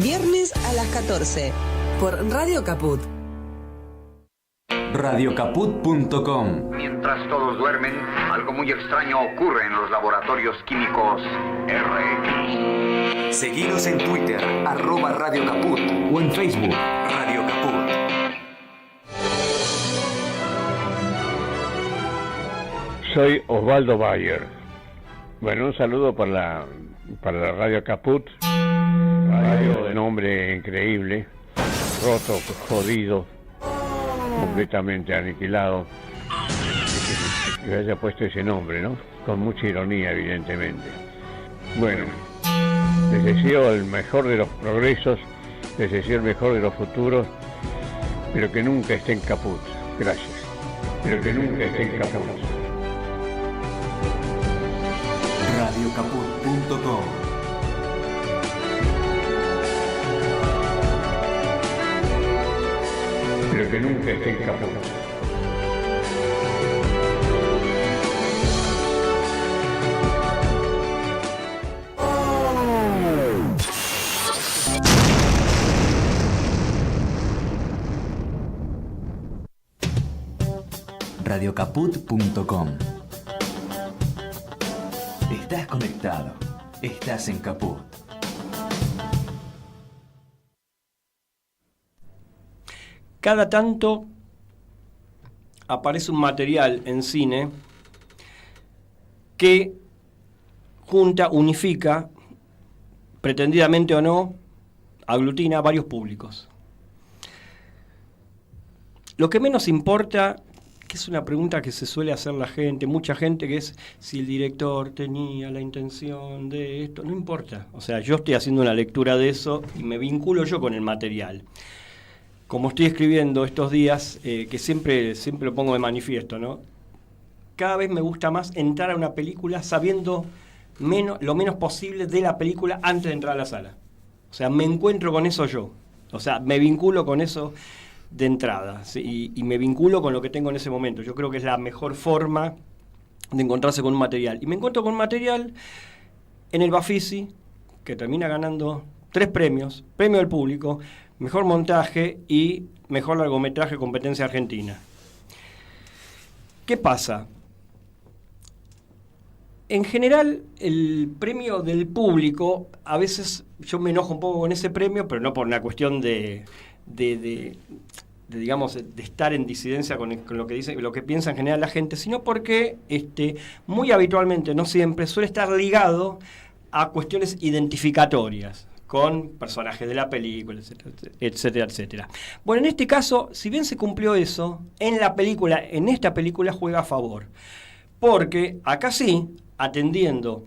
Viernes a las 14. Por Radio Caput. Radiocaput.com. Mientras todos duermen, algo muy extraño ocurre en los laboratorios químicos RX. Seguinos en Twitter, @Radio Caput, o en Facebook, Radio Caput. Soy Osvaldo Bayer. Bueno, un saludo para la Radio Caput, radio de nombre increíble, roto, jodido, completamente aniquilado, que haya puesto ese nombre, ¿no? Con mucha ironía, evidentemente. Bueno, les deseo el mejor de los progresos, les deseo el mejor de los futuros, pero que nunca estén caput. Gracias. Pero que nunca estén caput. Radiocaput.com. Pero que nunca estén caput. Radiocaput.com. Estás conectado. Estás en Caput. Cada tanto aparece un material en cine que junta, unifica, pretendidamente o no, aglutina a varios públicos. Lo que menos importa, que es una pregunta que se suele hacer la gente, mucha gente, que es si el director tenía la intención de esto. No importa. O sea, yo estoy haciendo una lectura de eso y me vinculo yo con el material. Como estoy escribiendo estos días, que siempre lo pongo de manifiesto, ¿no? Cada vez me gusta más entrar a una película sabiendo lo menos posible de la película antes de entrar a la sala. O sea, me encuentro con eso yo. O sea, me vinculo con eso de entrada, ¿sí? Y me vinculo con lo que tengo en ese momento. Yo creo que es la mejor forma de encontrarse con un material. Y me encuentro con un material en el Bafisi, que termina ganando 3 premios: premio del público, mejor montaje y mejor largometraje, competencia argentina. ¿Qué pasa? En general, el premio del público, a veces yo me enojo un poco con ese premio, pero no por una cuestión de estar en disidencia con lo que dice, lo que piensa en general la gente, sino porque muy habitualmente, no siempre, suele estar ligado a cuestiones identificatorias con personajes de la película, etcétera, etcétera. Bueno, en este caso, si bien se cumplió eso, en esta película juega a favor, porque acá sí, atendiendo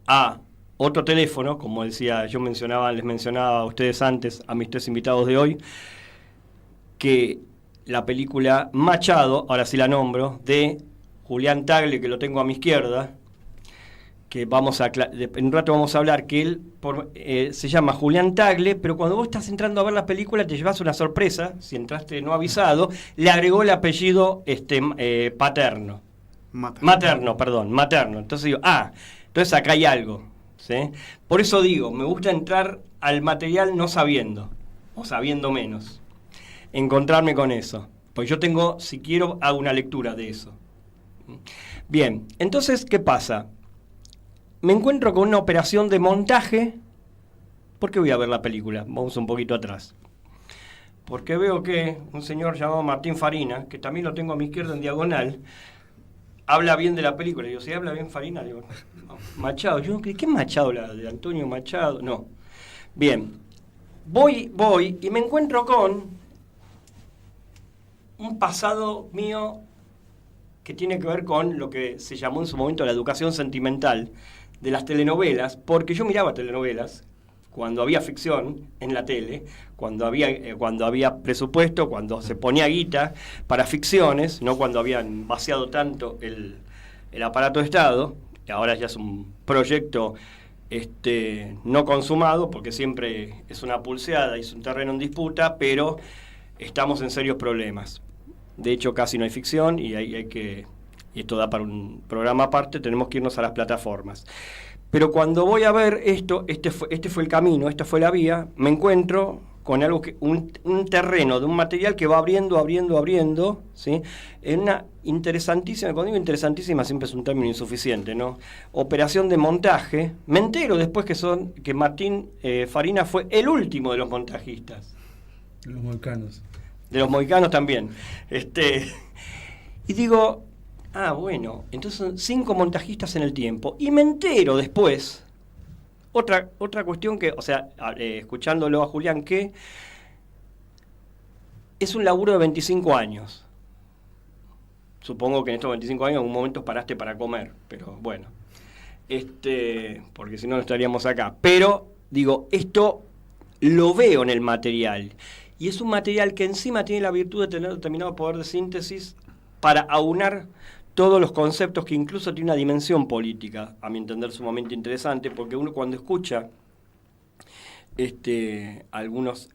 a otro teléfono, como decía, les mencionaba a ustedes antes, a mis 3 invitados de hoy, que la película Machado, ahora sí la nombro, de Julián Tagle, que lo tengo a mi izquierda, que en un rato vamos a hablar, que él se llama Julián Tagle, pero cuando vos estás entrando a ver la película te llevas una sorpresa, si entraste no avisado, le agregó el apellido materno. Entonces digo, entonces acá hay algo, ¿sí? Por eso digo, me gusta entrar al material no sabiendo, o sabiendo menos, encontrarme con eso, pues yo tengo, si quiero, hago una lectura de eso. Bien, entonces, ¿qué pasa? Me encuentro con una operación de montaje. ¿Por qué voy a ver la película? Vamos un poquito atrás. Porque veo que un señor llamado Martín Farina, que también lo tengo a mi izquierda en diagonal, habla bien de la película. Digo, ¿sí habla bien Farina? Digo, no. Machado. Yo, ¿qué es Machado? ¿La de Antonio Machado? No. Bien. Voy y me encuentro con un pasado mío que tiene que ver con lo que se llamó en su momento la educación sentimental de las telenovelas, porque yo miraba telenovelas cuando había ficción en la tele, cuando había presupuesto, cuando se ponía guita para ficciones, no cuando habían vaciado tanto el aparato de Estado. Ahora ya es un proyecto no consumado, porque siempre es una pulseada y es un terreno en disputa, pero estamos en serios problemas. De hecho, casi no hay ficción y esto da para un programa aparte, tenemos que irnos a las plataformas. Pero cuando voy a ver esto, este fue el camino, esta fue la vía, me encuentro con algo un terreno de un material que va abriendo, ¿sí? En una interesantísima, cuando digo interesantísima siempre es un término insuficiente, ¿no? Operación de montaje. Me entero después que Martín Farina fue el último de los montajistas. Los mohicanos. De los mohicanos también. Y digo, bueno, entonces son 5 montajistas en el tiempo. Y me entero después, otra cuestión que, o sea, escuchándolo a Julián, que es un laburo de 25 años. Supongo que en estos 25 años en algún momento paraste para comer, pero bueno. Porque si no, no estaríamos acá. Pero, digo, esto lo veo en el material. Y es un material que encima tiene la virtud de tener determinado poder de síntesis para aunar todos los conceptos, que incluso tiene una dimensión política, a mi entender sumamente interesante, porque uno cuando escucha algunos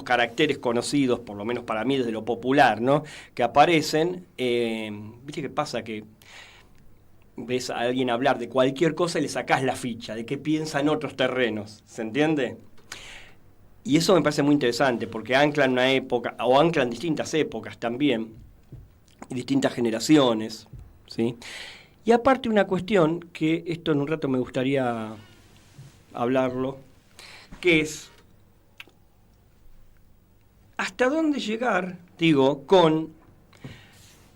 caracteres conocidos, por lo menos para mí desde lo popular, ¿no?, que aparecen, ¿viste qué pasa? Que ves a alguien hablar de cualquier cosa y le sacás la ficha, de qué piensa en otros terrenos, ¿se entiende? Y eso me parece muy interesante, porque anclan una época, o anclan distintas épocas también, y distintas generaciones, ¿sí? Y aparte una cuestión, que esto en un rato me gustaría hablarlo, que es hasta dónde llegar, digo, con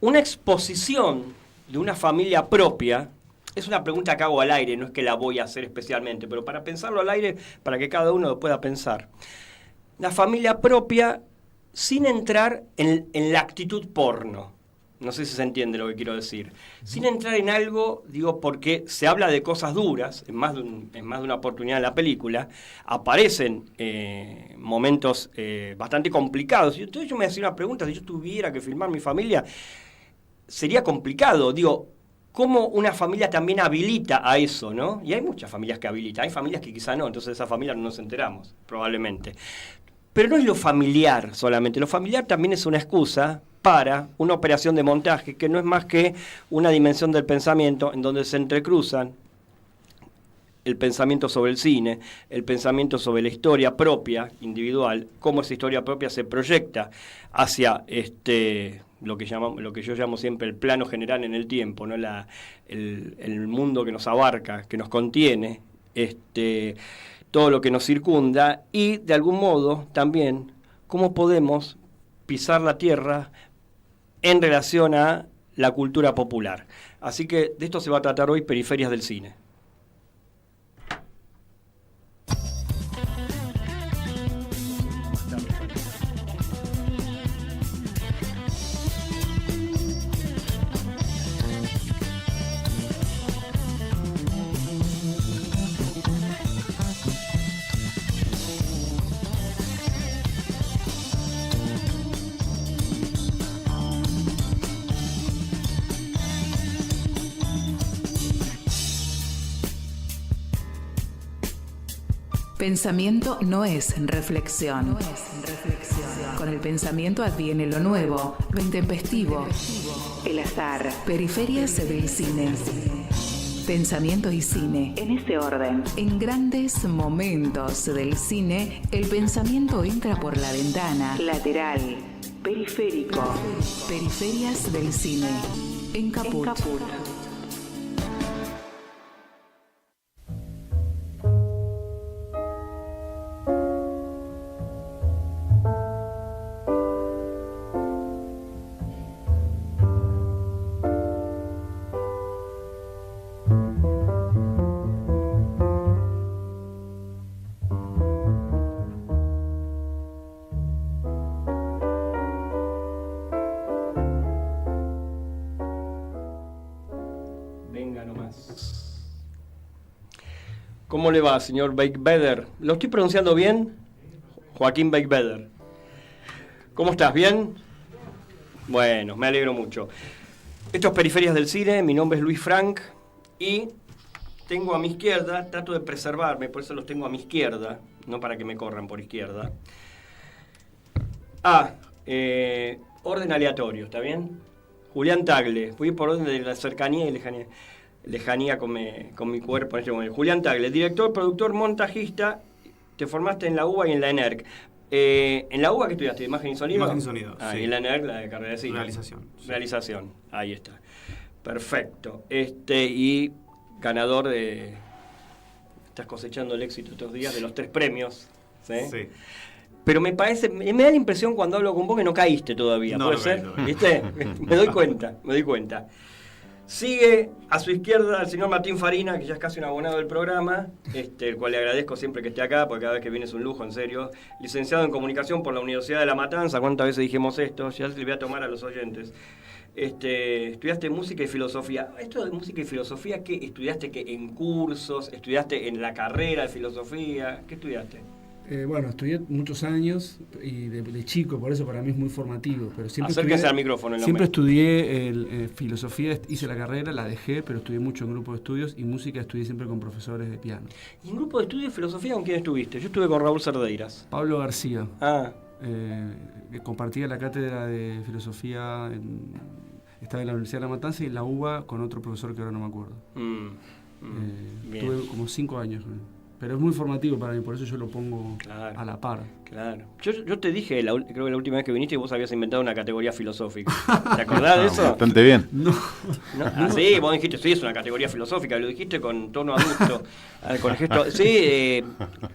una exposición de una familia propia. Es una pregunta que hago al aire, no es que la voy a hacer especialmente, pero para pensarlo al aire, para que cada uno lo pueda pensar. La familia propia sin entrar en la actitud porno. No sé si se entiende lo que quiero decir. Sin entrar en algo, digo, porque se habla de cosas duras, en más de una oportunidad en la película, aparecen momentos bastante complicados. Y entonces yo me hacía una pregunta, si yo tuviera que filmar mi familia, sería complicado. Digo, ¿cómo una familia también habilita a eso, no? Y hay muchas familias que habilitan, hay familias que quizá no, entonces de esa familia no nos enteramos, probablemente. Pero no es lo familiar solamente, lo familiar también es una excusa para una operación de montaje que no es más que una dimensión del pensamiento en donde se entrecruzan el pensamiento sobre el cine, el pensamiento sobre la historia propia, individual, cómo esa historia propia se proyecta hacia lo que yo llamo siempre el plano general en el tiempo, ¿no? El mundo que nos abarca, que nos contiene, todo lo que nos circunda, y de algún modo también cómo podemos pisar la tierra en relación a la cultura popular. Así que de esto se va a tratar hoy, Periferias del Cine. Pensamiento no es reflexión. Con el pensamiento adviene lo nuevo, lo intempestivo, el azar. Periferias del cine. Pensamiento y cine, en ese orden. En grandes momentos del cine, el pensamiento entra por la ventana. Lateral. Periférico. Periferias del cine. En Caput. ¿Cómo le va, señor Beigbeder? ¿Lo estoy pronunciando bien? Joaquín Beigbeder. ¿Cómo estás? ¿Bien? Bueno, me alegro mucho. Esto es Periferias del Cine, mi nombre es Luis Frank y tengo a mi izquierda, trato de preservarme, por eso los tengo a mi izquierda, no para que me corran por izquierda. Orden aleatorio, ¿está bien? Julián Tagle, voy por orden de la cercanía y lejanía. lejanía con mi cuerpo en este momento. Julián Tagle, director, productor, montajista. Te formaste en la UBA y en la ENERC. ¿En la UBA qué estudiaste? ¿Imagen y sonido? Imagen y sonido, sí. Y en la ENERC, la de carrera de cine. Realización. Sí. Realización, ahí está. Perfecto. Y ganador de... Estás cosechando el éxito estos días de los 3 premios. ¿Sí? Sí. Pero me da la impresión cuando hablo con vos que no caíste todavía. ¿Puede ser? ¿Viste? Me doy cuenta. Sigue a su izquierda el señor Martín Farina, que ya es casi un abonado del programa, el cual le agradezco siempre que esté acá, porque cada vez que viene es un lujo, en serio. Licenciado en Comunicación por la Universidad de La Matanza. ¿Cuántas veces dijimos esto? Ya le voy a tomar a los oyentes. Estudiaste música y filosofía. Esto de música y filosofía, ¿qué estudiaste? ¿Qué en cursos? ¿Estudiaste en la carrera de filosofía? ¿Qué estudiaste? Bueno, estudié muchos años y de chico, por eso para mí es muy formativo. Pero siempre Acérquese al micrófono. Siempre estudié filosofía, hice la carrera, la dejé, pero estudié mucho en grupo de estudios, y música estudié siempre con profesores de piano. ¿Y en grupo de estudios filosofía con quién estuviste? Yo estuve con Raúl Cerdeiras. Pablo García. Que compartía la cátedra de filosofía, estaba en la Universidad de La Matanza, y en la UBA con otro profesor que ahora no me acuerdo. Tuve como 5 años con él. Pero es muy formativo para mí, por eso yo lo pongo a la par. Claro. Yo te dije, creo que la última vez que viniste, vos habías inventado una categoría filosófica. ¿Te acordás de eso? Bastante bien. No. Sí, vos dijiste, sí, es una categoría filosófica, lo dijiste con tono adulto. Con el gesto, sí,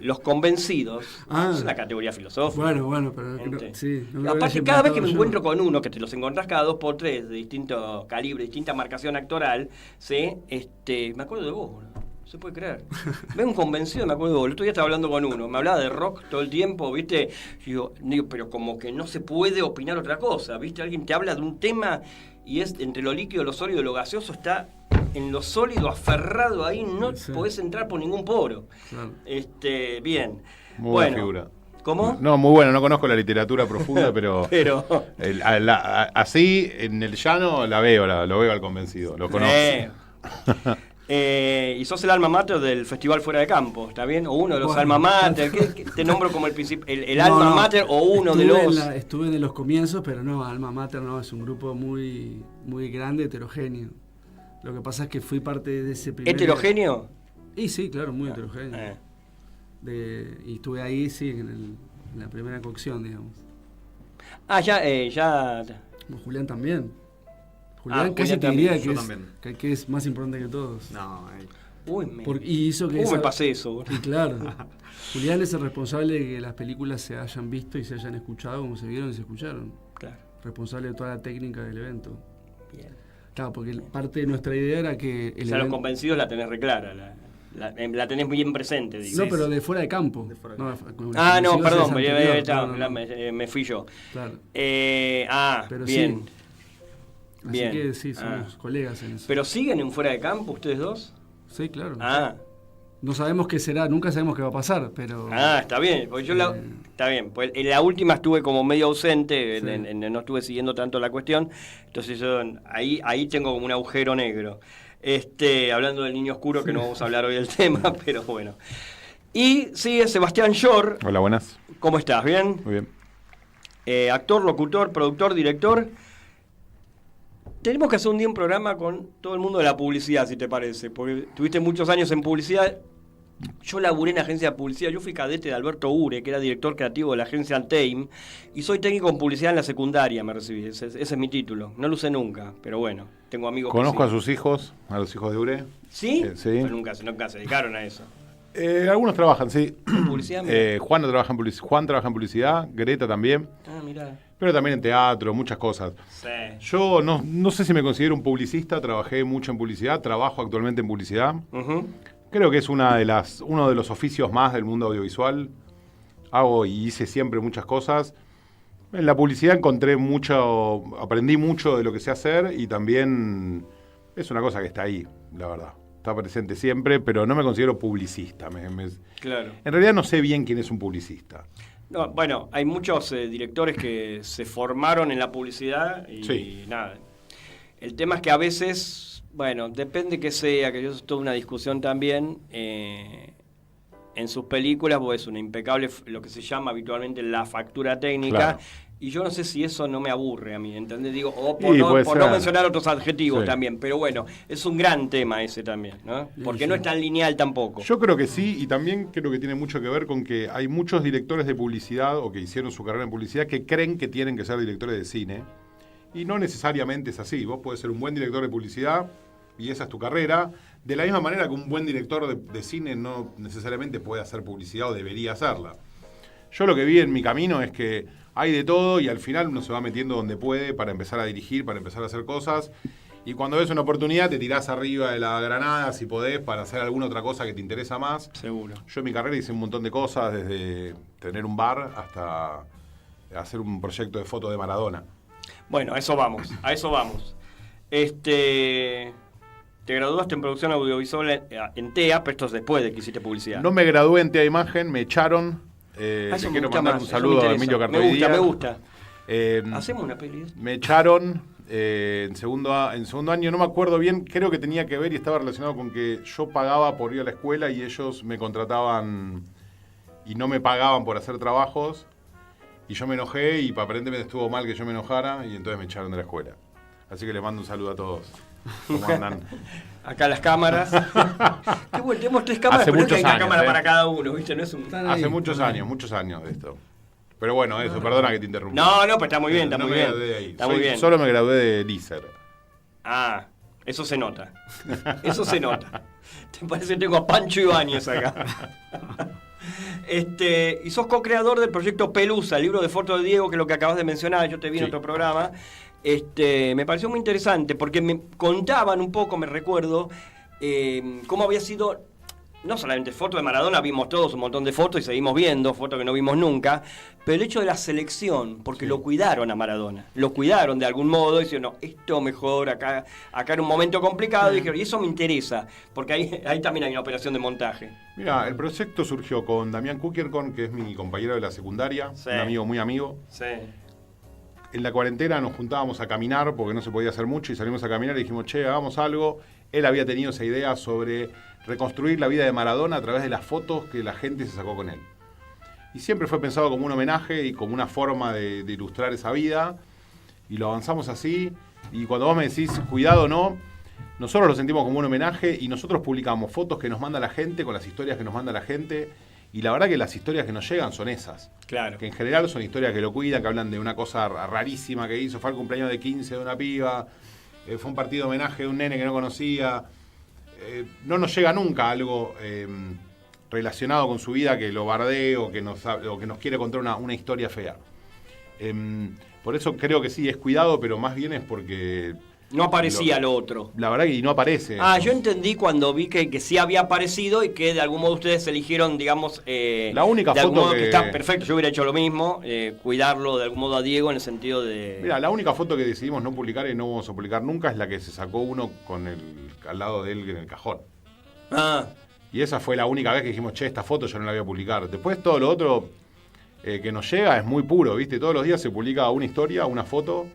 los convencidos. Es una categoría filosófica. Bueno, pero sí. Aparte, cada vez que me encuentro con uno, que te los encontrás cada 2 por 3 de distinto calibre, distinta marcación actoral, ¿sí? Me acuerdo de vos, boludo. Se puede creer. Vengo convencido, me acuerdo. El otro día estaba hablando con uno, me hablaba de rock todo el tiempo, ¿viste? Y digo, pero como que no se puede opinar otra cosa, ¿viste? Alguien te habla de un tema y es entre lo líquido, lo sólido y lo gaseoso, está en lo sólido, aferrado ahí, no podés entrar por ningún poro. Claro. Bien. Muy buena figura. ¿Cómo? No, muy bueno, no conozco la literatura profunda, pero así, en el llano, lo veo al convencido, lo conozco. Y sos el alma mater del Festival Fuera de Campo, ¿está bien? O uno de los alma mater, ¿qué te nombro como el alma mater o uno de los...? Estuve en los comienzos, pero no, alma mater no, es un grupo muy, muy grande, heterogéneo. Lo que pasa es que fui parte de ese primer... ¿Heterogéneo? Y sí, claro, muy heterogéneo. Y estuve ahí, sí, en la primera cocción, digamos. Ya... Julián también. Julián casi te diría que es más importante que todos. No, y hizo que me pasé eso. Y claro, Julián es el responsable de que las películas se hayan visto y se hayan escuchado como se vieron y se escucharon. Claro. Responsable de toda la técnica del evento. Bien. Claro, porque parte de nuestra idea era que... los convencidos la tenés reclara, la tenés bien presente. Digo. No, pero de fuera de campo. Perdón, me fui yo. Claro. Pero bien. Sí. Así que sí, somos colegas en eso. ¿Pero siguen en Fuera de Campo ustedes dos? Sí, claro. No sabemos qué será, nunca sabemos qué va a pasar, pero... Está bien, porque está bien, pues en la última estuve como medio ausente, no estuve siguiendo tanto la cuestión, entonces yo ahí tengo como un agujero negro. Hablando del niño oscuro, que no vamos a hablar hoy del tema, pero bueno. Y sigue Sebastián Shore. Hola, buenas. ¿Cómo estás? ¿Bien? Muy bien. Actor, locutor, productor, director. Tenemos que hacer un día un programa con todo el mundo de la publicidad, si te parece, porque tuviste muchos años en publicidad. Yo laburé en agencia de publicidad, yo fui cadete de Alberto Ure, que era director creativo de la agencia Anteim, y soy técnico en publicidad en la secundaria, me recibí, ese es mi título. No lo usé nunca, pero bueno, tengo amigos Conozco que a sus hijos, a los hijos de Ure. ¿Sí? Sí. Pero nunca se dedicaron a eso. Algunos trabajan, sí. ¿En publicidad? Juan trabaja en publicidad, Greta también. Mirá. Pero también en teatro, muchas cosas. Sí. Yo no sé si me considero un publicista, trabajé mucho en publicidad, trabajo actualmente en publicidad. Uh-huh. Creo que es uno de los oficios más del mundo audiovisual. Hago y hice siempre muchas cosas. En la publicidad aprendí mucho de lo que sé hacer y también es una cosa que está ahí, la verdad. Está presente siempre, pero no me considero publicista. Claro. En realidad no sé bien quién es un publicista. No, bueno, hay muchos directores que se formaron en la publicidad y nada. El tema es que a veces, bueno, depende que sea, que eso es toda una discusión también. En sus películas, pues es una impecable, lo que se llama habitualmente la factura técnica, claro. Y yo no sé si eso no me aburre a mí, ¿entendés? Digo, o Y puede por no ser. mencionar otros adjetivos Sí. también, pero bueno, es un gran tema ese también, ¿no? Porque no es tan lineal tampoco. Yo creo que sí, y también creo que tiene mucho que ver con que hay muchos directores de publicidad o que hicieron su carrera en publicidad que creen que tienen que ser directores de cine. Y no necesariamente es así. Vos podés ser un buen director de publicidad y esa es tu carrera. De la misma manera que un buen director de cine no necesariamente puede hacer publicidad o debería hacerla. Yo lo que vi en mi camino es que hay de todo y al final uno se va metiendo donde puede para empezar a dirigir, para empezar a hacer cosas. Y cuando ves una oportunidad te tirás arriba de la granada, si podés, para hacer alguna otra cosa que te interesa más. Seguro. Yo en mi carrera hice un montón de cosas, desde tener un bar hasta hacer un proyecto de foto de Maradona. Bueno, a eso vamos, a eso vamos. Te graduaste en producción audiovisual en TEA, pero esto es después de que hiciste publicidad. No me gradué en TEA Imagen, me echaron. Eso Le me quiero gusta mandar más, un eso me saludo a interesa. Emilio Cartoidía. Me gusta. Hacemos una peli. Me echaron en segundo año, no me acuerdo bien, creo que tenía que ver y estaba relacionado con que yo pagaba por ir a la escuela y ellos me contrataban y no me pagaban por hacer trabajos. Y yo me enojé y aparentemente estuvo mal que yo me enojara y entonces me echaron de la escuela. Así que les mando un saludo a todos. ¿Cómo andan? Acá las cámaras. Qué bueno, tenemos 3 cámaras, Hace pero no es que hay muchos una años, cámara ¿eh? para cada uno, ¿viste? No es un... Están ahí. Hace muchos años de esto. Pero bueno, eso, perdona que te interrumpa. No, pero está muy bien, está No muy me bien. gradué de ahí. Está muy bien. Solo me gradué de LISER. Ah, eso se nota. Eso se nota. Te parece que tengo a Pancho Ibáñez acá. Y sos co-creador del proyecto Pelusa, el libro de fotos de Diego, que es lo que acabas de mencionar, yo te vi en Sí. otro programa. Me pareció muy interesante porque me contaban un poco, me recuerdo, cómo había sido, no solamente fotos de Maradona, vimos todos un montón de fotos y seguimos viendo fotos que no vimos nunca, pero el hecho de la selección, porque lo cuidaron a Maradona, lo cuidaron de algún modo, y dijeron, no, esto mejor, acá era un momento complicado, y dijeron, y eso me interesa, porque ahí también hay una operación de montaje. Mira, el proyecto surgió con Damián Kukiercon, que es mi compañero de la secundaria, Sí. un amigo muy amigo. Sí. En la cuarentena nos juntábamos a caminar porque no se podía hacer mucho y salimos a caminar y dijimos, che, hagamos algo. Él había tenido esa idea sobre reconstruir la vida de Maradona a través de las fotos que la gente se sacó con él. Y siempre fue pensado como un homenaje y como una forma de ilustrar esa vida. Y lo avanzamos así. Y cuando vos me decís, cuidado, no, nosotros lo sentimos como un homenaje y nosotros publicamos fotos que nos manda la gente con las historias que nos manda la gente. Y la verdad que las historias que nos llegan son esas. Claro. Que en general son historias que lo cuidan, que hablan de una cosa rarísima que hizo. Fue el cumpleaños de 15 de una piba. Fue un partido de homenaje de un nene que no conocía. No nos llega nunca algo relacionado con su vida que lo bardee o que nos quiere contar una historia fea. Por eso creo que sí, es cuidado, pero más bien es porque... No aparecía lo otro. La verdad que no aparece. Yo entendí cuando vi que sí había aparecido y que de algún modo ustedes eligieron, digamos, La única de algún foto modo que- está perfecto, yo hubiera hecho lo mismo, cuidarlo de algún modo a Diego en el sentido de... Mira, la única foto que decidimos no publicar y no vamos a publicar nunca es la que se sacó uno con al lado de él en el cajón. Ah, Y esa fue la única vez que dijimos, che, esta foto yo no la voy a publicar. Después todo lo otro que nos llega es muy puro, ¿viste? Todos los días se publica una historia, una foto,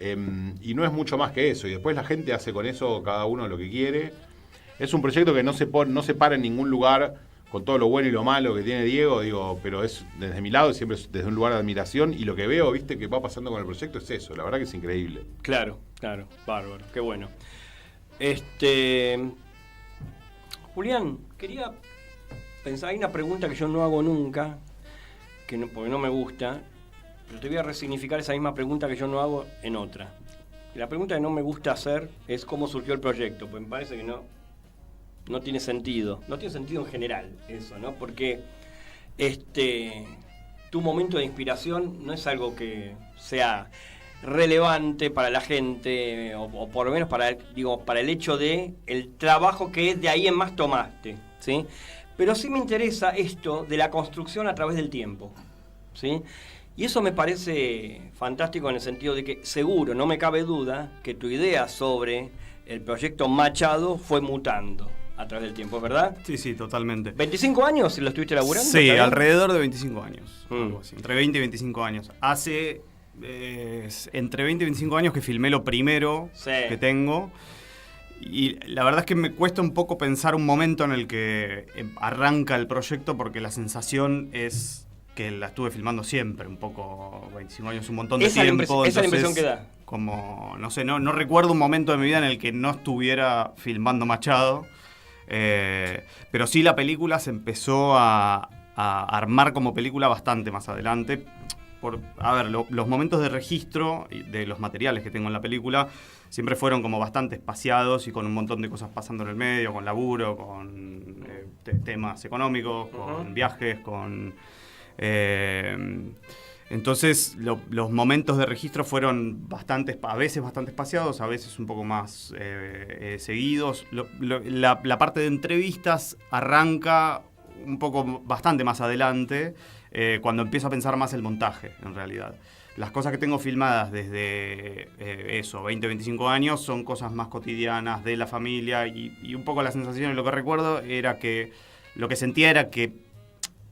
y no es mucho más que eso. Y después la gente hace con eso cada uno lo que quiere. Es un proyecto que no se para en ningún lugar con todo lo bueno y lo malo que tiene Diego, digo, pero es desde mi lado, siempre es desde un lugar de admiración. Y lo que veo, ¿viste? Que va pasando con el proyecto es eso. La verdad que es increíble. claro, bárbaro, qué bueno. Julián, quería pensar, hay una pregunta que yo no hago nunca, porque no me gusta, pero te voy a resignificar esa misma pregunta que yo no hago en otra. Y la pregunta que no me gusta hacer es cómo surgió el proyecto, pues me parece que no tiene sentido. No tiene sentido en general eso, ¿no? Porque tu momento de inspiración no es algo que sea relevante para la gente, o por lo menos para el hecho de el trabajo que de ahí en más tomaste, ¿sí? Pero sí me interesa esto de la construcción a través del tiempo, ¿sí? Y eso me parece fantástico en el sentido de que seguro, no me cabe duda, que tu idea sobre el proyecto Machado fue mutando a través del tiempo, ¿verdad? Sí, totalmente. ¿25 años si lo estuviste laburando? Sí, ¿Está bien? alrededor de 25 años. Mm. Algo así, entre 20 y 25 años. Hace entre 20 y 25 años que filmé lo primero Sí. que tengo. Y la verdad es que me cuesta un poco pensar un momento en el que arranca el proyecto porque la sensación es que la estuve filmando siempre, un poco, 25 años, un montón de Esa tiempo. esa es la impresión que da. Como, no sé, no recuerdo un momento de mi vida en el que no estuviera filmando Machado, pero sí la película se empezó a armar como película bastante más adelante. Los momentos de registro de los materiales que tengo en la película siempre fueron como bastante espaciados y con un montón de cosas pasando en el medio, con laburo, con temas económicos, con viajes, con... entonces los momentos de registro fueron a veces bastante espaciados, a veces un poco más seguidos. La parte de entrevistas arranca un poco bastante más adelante, cuando empiezo a pensar más el montaje, en realidad. Las cosas que tengo filmadas desde 20, 25 años son cosas más cotidianas de la familia y un poco la sensación y lo que recuerdo era que lo que sentía era que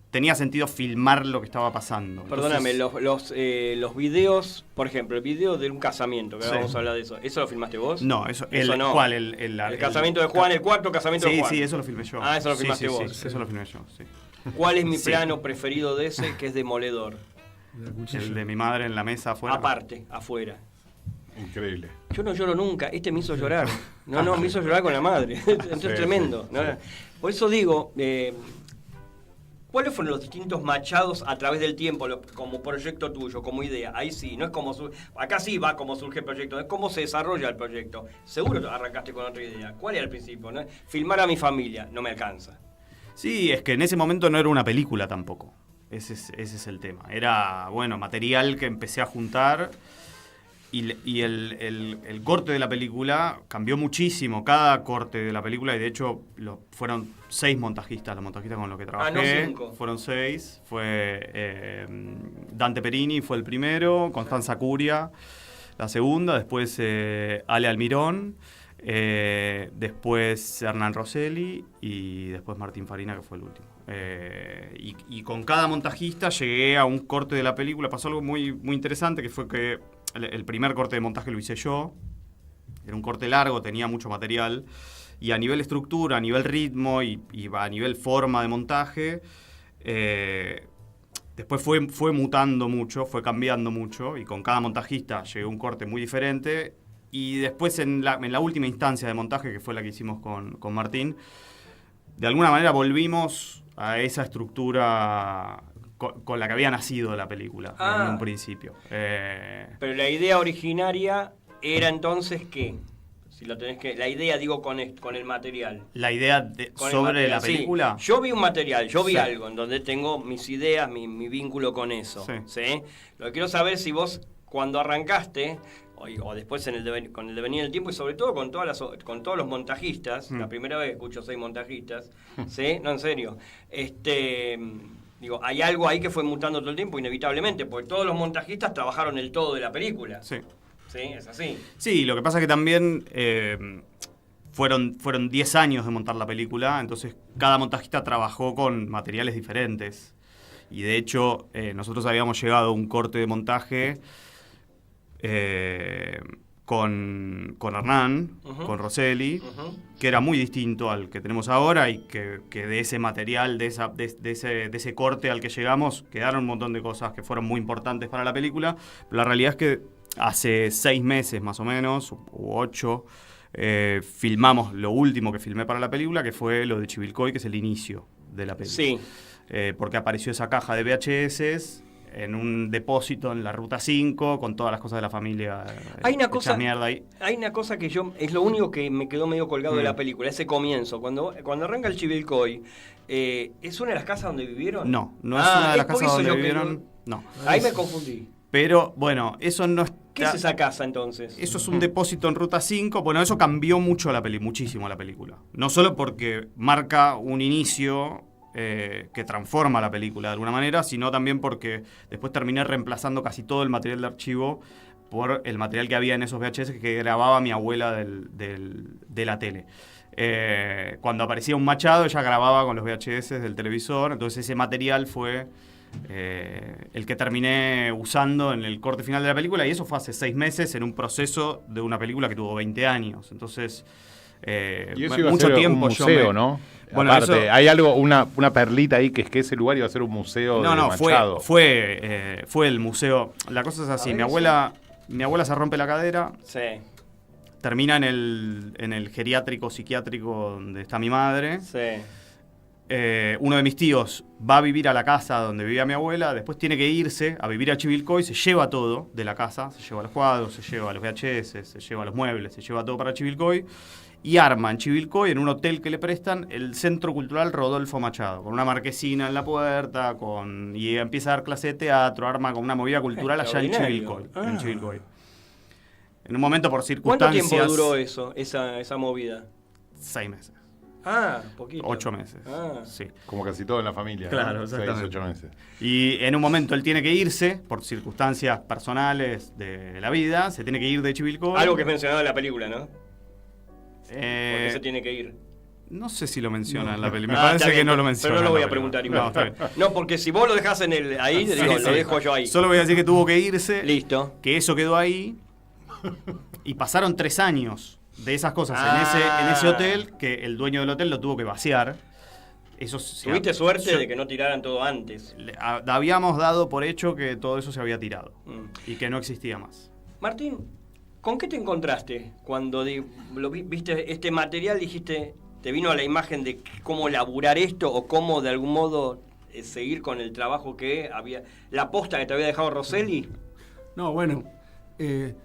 tenía sentido filmar lo que estaba pasando. Perdóname, los videos, por ejemplo, el video de un casamiento, que ahora vamos a hablar de eso, ¿eso lo filmaste vos? No, eso no. ¿Cuál? El casamiento de Juan, el cuarto casamiento de Juan. Sí, eso lo filmé yo. Ah, eso lo filmaste vos. Sí, eso lo filmé yo, sí. ¿Cuál es mi plano preferido de ese, que es demoledor? El de mi madre en la mesa afuera. Aparte, afuera. Increíble. Yo no lloro nunca, este me hizo llorar. No, me hizo llorar con la madre. Entonces es tremendo. Sí. Por eso digo, ¿cuáles fueron los distintos Machados a través del tiempo, como proyecto tuyo, como idea? Ahí sí, no es como... acá sí va como surge el proyecto, es cómo se desarrolla el proyecto. Seguro arrancaste con otra idea. ¿Cuál era el principio? ¿No? Filmar a mi familia, no me alcanza. Sí, es que en ese momento no era una película tampoco. Ese es el tema. Era, material que empecé a juntar y el corte de la película cambió muchísimo. Cada corte de la película, y de hecho fueron 6 montajistas, los montajistas con los que trabajé. No 5. Fueron 6. Fue Dante Perini, fue el primero, Constanza Curia, la segunda, después Ale Almirón, después Hernán Rosselli y después Martín Farina, que fue el último. Y con cada montajista llegué a un corte de la película. Pasó algo muy, muy interesante, que fue que el primer corte de montaje lo hice yo. Era un corte largo, tenía mucho material. Y a nivel estructura, a nivel ritmo y a nivel forma de montaje, después fue mutando mucho, fue cambiando mucho. Y con cada montajista llegué a un corte muy diferente. Y después en la última instancia de montaje, que fue la que hicimos con Martín, de alguna manera volvimos a esa estructura con la que había nacido la película en un principio. Pero la idea originaria era entonces ¿qué? Si lo tenés que... La idea, digo, con el material. ¿La idea sobre la película? Sí. Yo vi un material, yo vi algo en donde tengo mis ideas, mi vínculo con eso. ¿Sí? Lo que quiero saber si vos, cuando arrancaste... o después con el devenir del tiempo y sobre todo con todos los montajistas, la primera vez que escucho 6 montajistas, ¿sí? No, en serio. Digo, hay algo ahí que fue mutando todo el tiempo, inevitablemente, porque todos los montajistas trabajaron el todo de la película. Sí. Sí, es así. Sí, lo que pasa es que también fueron 10 años de montar la película, entonces cada montajista trabajó con materiales diferentes. Y de hecho, nosotros habíamos llegado a un corte de montaje con Hernán, con Rosselli, que era muy distinto al que tenemos ahora y que de ese material, de ese corte al que llegamos, quedaron un montón de cosas que fueron muy importantes para la película. Pero la realidad es que hace 6 meses más o menos, u 8, filmamos lo último que filmé para la película, que fue lo de Chivilcoy, que es el inicio de la película. Sí. Porque apareció esa caja de VHS en un depósito en la Ruta 5 con todas las cosas de la familia. Hay una cosa, mierda ahí. Hay una cosa que es lo único que me quedó medio colgado de la película, ese comienzo. Cuando arranca el Chivilcoy, ¿es una de las casas donde vivieron? No es una de las casas donde vivieron. No. Ahí me confundí. Pero bueno, eso no está... ¿Qué es esa casa entonces? Eso es un depósito en Ruta 5. Bueno, eso cambió mucho muchísimo la película. No solo porque marca un inicio que transforma la película de alguna manera, sino también porque después terminé reemplazando casi todo el material de archivo por el material que había en esos VHS que grababa mi abuela de la tele. Cuando aparecía un Machado, ella grababa con los VHS del televisor, entonces ese material fue el que terminé usando en el corte final de la película, y eso fue hace 6 meses en un proceso de una película que tuvo 20 años. Entonces Y eso iba a mucho ser tiempo un museo, ¿no? Bueno, Aparte, eso- hay algo, una perlita ahí que es que ese lugar iba a ser un museo de Machado. fue el museo. La cosa es así, mi abuela se rompe la cadera, Sí. termina en el geriátrico psiquiátrico donde está mi madre. Sí. Uno de mis tíos va a vivir a la casa donde vivía mi abuela, después tiene que irse a vivir a Chivilcoy, se lleva todo de la casa, se lleva los cuadros, se lleva los VHS, se lleva los muebles, se lleva todo para Chivilcoy y arma en Chivilcoy, en un hotel que le prestan, el Centro Cultural Rodolfo Machado, con una marquesina en la puerta, y empieza a dar clase de teatro, arma con una movida cultural allá en Extraordinario. Chivilcoy. En un momento, por ¿Cuánto circunstancias... tiempo duró eso, esa movida? 6 meses. Ah, poquito. 8 meses. Ah. Sí. Como casi todo en la familia. Claro, ¿no? exactamente. 6, 8 meses. Y en un momento él tiene que irse, por circunstancias personales de la vida, se tiene que ir de Chivilcoy. Algo que es mencionado en la película, ¿no? Porque se Eh, tiene que ir. no sé si lo menciona en la película. Me Ah, parece está que bien, no lo menciona. Pero no lo voy en a la preguntar película. igual. No, está bien. No, porque si vos lo dejás ahí, Sí, digo, sí. lo dejo yo ahí. Solo voy a decir que tuvo que irse. Listo. Que eso quedó ahí. Y pasaron 3 años de esas cosas en ese hotel, que el dueño del hotel lo tuvo que vaciar. Eso Tuviste suerte de que no tiraran todo antes. Habíamos dado por hecho que todo eso se había tirado. Mm. Y que no existía más. Martín, ¿con qué te encontraste cuando viste este material? Dijiste, ¿te vino a la imagen de cómo laburar esto o cómo de algún modo seguir con el trabajo que había, la posta que te había dejado Rosselli? No, bueno,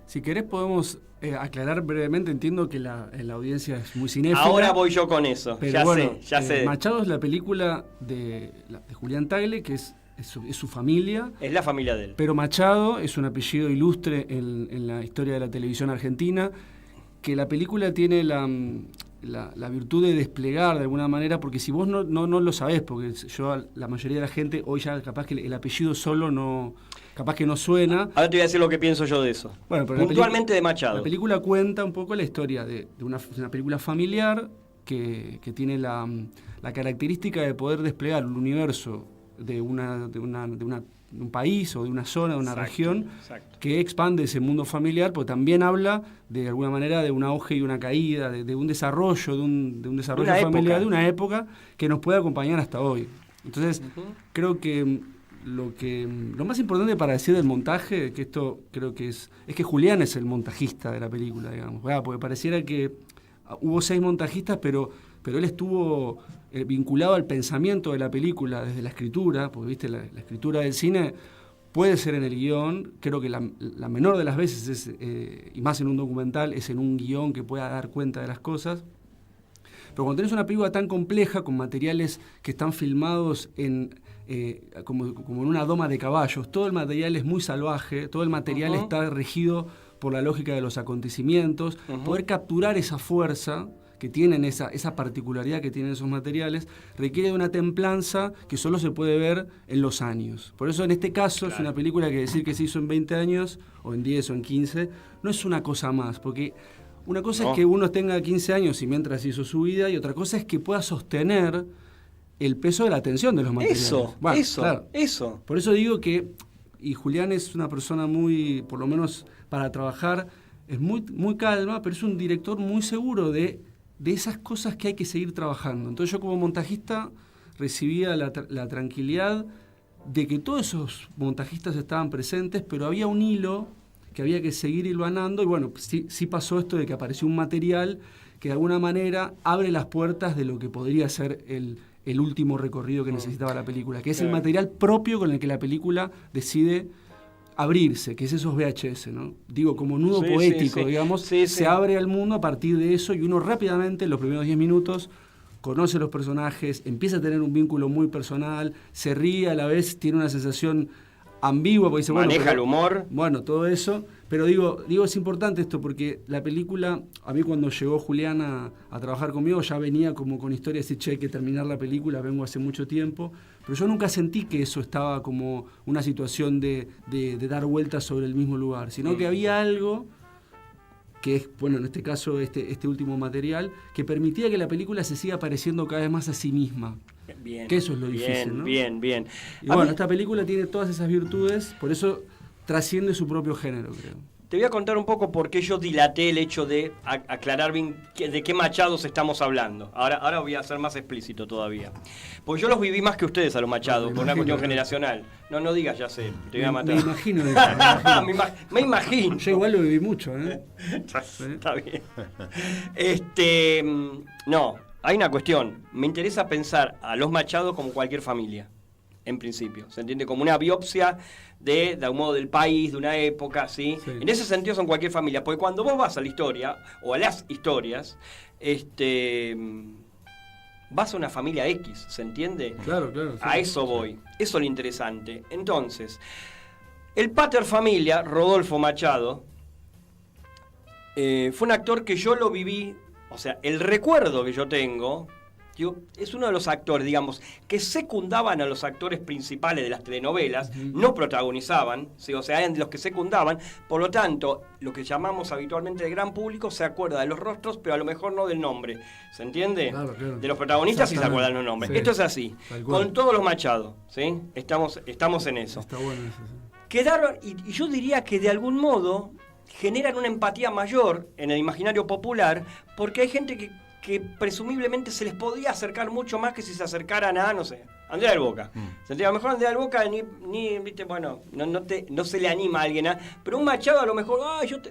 si querés podemos aclarar brevemente. Entiendo que la audiencia es muy cinéfila. Ahora voy yo con eso, Pero ya sé. Machado es la película de Julián Tagle, que es su familia. Es la familia de él. Pero Machado es un apellido ilustre en la historia de la televisión argentina, que la película tiene la virtud de desplegar de alguna manera, porque si vos no lo sabés, porque la mayoría de la gente hoy ya capaz que el apellido solo no, capaz que no suena. Ahora te voy a decir lo que pienso yo de eso. Bueno, pero puntualmente de Machado. La película cuenta un poco la historia de una película familiar que tiene la característica de poder desplegar un universo de un país o de una zona, de una región, que expande ese mundo familiar, porque también habla de alguna manera de un auge y una caída, de un desarrollo, de un desarrollo familiar, de una época que nos puede acompañar hasta hoy. Entonces, creo que lo más importante para decir del montaje, que esto creo que es que Julián es el montajista de la película, digamos, porque pareciera que hubo 6 montajistas, pero él estuvo vinculado al pensamiento de la película desde la escritura, porque viste, la escritura del cine puede ser en el guión, creo que la menor de las veces es, y más en un documental, es en un guión que pueda dar cuenta de las cosas. Pero cuando tenés una película tan compleja, con materiales que están filmados como en una doma de caballos, todo el material es muy salvaje, todo el material está regido por la lógica de los acontecimientos, poder capturar esa fuerza que tienen, esa particularidad que tienen esos materiales, requiere de una templanza que solo se puede ver en los años. Por eso en este caso es una película que decir que se hizo en 20 años, o en 10 o en 15, no es una cosa más, porque una cosa es que uno tenga 15 años y mientras hizo su vida, y otra cosa es que pueda sostener el peso de la atención de los materiales. Eso. Por eso digo que, y Julián es una persona muy, por lo menos para trabajar, es muy, muy calma, pero es un director muy seguro de esas cosas que hay que seguir trabajando. Entonces yo como montajista recibía la tranquilidad de que todos esos montajistas estaban presentes, pero había un hilo que había que seguir hilvanando, y bueno, sí pasó esto de que apareció un material que de alguna manera abre las puertas de lo que podría ser el último recorrido que necesitaba la película, que es el material propio con el que la película decide abrirse, que es esos VHS, ¿no? Digo, como nudo poético, digamos, se abre al mundo a partir de eso, y uno rápidamente, en los primeros 10 minutos, conoce los personajes, empieza a tener un vínculo muy personal, se ríe, a la vez tiene una sensación ambigua, porque dice, maneja el humor. Bueno, todo eso, pero digo, es importante esto, porque la película, a mí cuando llegó Julián a trabajar conmigo, ya venía como con historias de decir, che, hay que terminar la película, vengo hace mucho tiempo, pero yo nunca sentí que eso estaba como una situación de dar vueltas sobre el mismo lugar, sino que había algo que es, bueno, en este caso, este último material, que permitía que la película se siga pareciendo cada vez más a sí misma. Bien, que eso es lo difícil, ¿no? Bien. Y bueno, esta película tiene todas esas virtudes, por eso trasciende su propio género, creo. te voy a contar un poco por qué yo dilaté el hecho de aclarar bien de qué Machados estamos hablando. Ahora voy a ser más explícito todavía. Porque yo los viví más que ustedes a los Machados, por una cuestión generacional. No digas, ya sé, te voy a matar. Me imagino. Me imagino. Yo igual lo viví mucho, ¿eh? Está bien. No, hay una cuestión. Me interesa pensar a los Machados como cualquier familia, en principio. ¿Se entiende? Como una biopsia de algún modo del país, de una época, ¿sí? En ese sentido son cualquier familia. Porque cuando vos vas a la historia, o a las historias, vas a una familia X, ¿se entiende? Claro. A eso voy. Eso es lo interesante. Entonces, el pater familia, Rodolfo Machado, fue un actor que yo lo viví, o sea, el recuerdo que yo tengo, es uno de los actores, digamos, que secundaban a los actores principales de las telenovelas, no protagonizaban, ¿sí? O sea, eran de los que secundaban, por lo tanto, lo que llamamos habitualmente de gran público se acuerda de los rostros, pero a lo mejor no del nombre, ¿se entiende? Claro. De los protagonistas sí se acuerdan los nombres. Sí. Esto es así, con todos los Machados, ¿sí? Estamos en eso. Está bueno eso, sí. Quedaron, y yo diría que de algún modo generan una empatía mayor en el imaginario popular, porque hay gente que presumiblemente se les podía acercar mucho más que si se acercaran a, no sé, Andrea del Boca. A lo mejor Andrea del Boca ni viste, bueno, no se le anima a alguien, pero un Machado a lo mejor,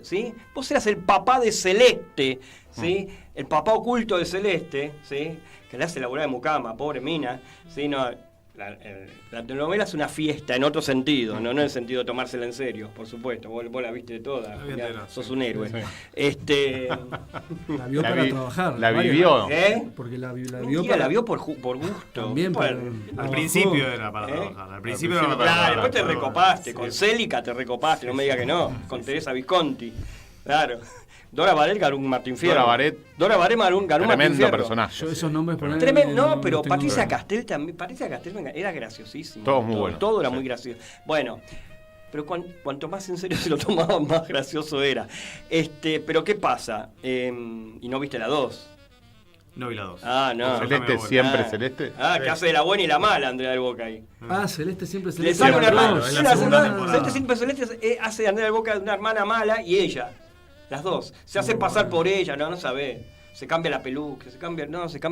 ¿sí? Vos eras el papá de Celeste, ¿sí? El papá oculto de Celeste, ¿sí? Que le hace laburar de mucama, pobre mina, ¿sí? No, la telenovela es una fiesta en otro sentido, no en el sentido de tomársela en serio, por supuesto. Vos la viste de toda, sos un héroe. Sí. La vio para trabajar. La vivió. Porque la vio la vio por gusto. También al principio era para trabajar. Al principio era para trabajar. trabajar. Después te recopaste, con Célica te recopaste, no me digas que no. Con Teresa Visconti. Claro. Dora Baret, Garún Martín Fierro. Dora Baret, Garún Martín Fierro. Tremendo personaje. Yo esos nombres por ahí no, pero Patricia Castel también. Patricia Castel era graciosísima. Todo muy bueno. Todo era muy gracioso. Bueno, pero cuanto más en serio se lo tomaban, más gracioso era. Pero ¿qué pasa? ¿Y no viste la 2? No vi la 2. Ah, no. Celeste, siempre Celeste. Que hace de la buena y la mala Andrea del Boca ahí. Celeste siempre Celeste. Le sale una hermana. Celeste siempre Celeste hace de Andrea del Boca de una hermana mala y ella. Las dos. Se hace pasar por ella, no sabe. Se cambia la peluca, se cambia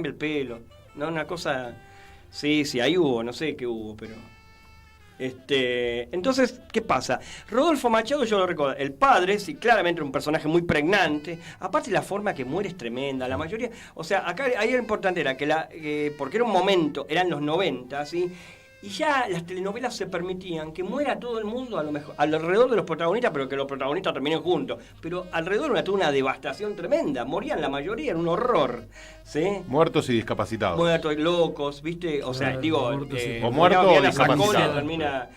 el pelo. No, una cosa. Sí, ahí hubo, no sé qué hubo, pero. Entonces, ¿qué pasa? Rodolfo Machado, yo lo recuerdo. El padre, sí, claramente un personaje muy pregnante. Aparte, la forma que muere es tremenda. La mayoría. O sea, acá ahí lo importante era porque era un momento, eran los 90, ¿sí? Y ya las telenovelas se permitían que muera todo el mundo a lo mejor alrededor de los protagonistas, pero que los protagonistas terminen juntos. Pero alrededor era toda una devastación tremenda. Morían la mayoría, era un horror. ¿Sí? Muertos y discapacitados. Muertos y locos, ¿viste? O sea, digo... o muertos o discapacitados. Termina...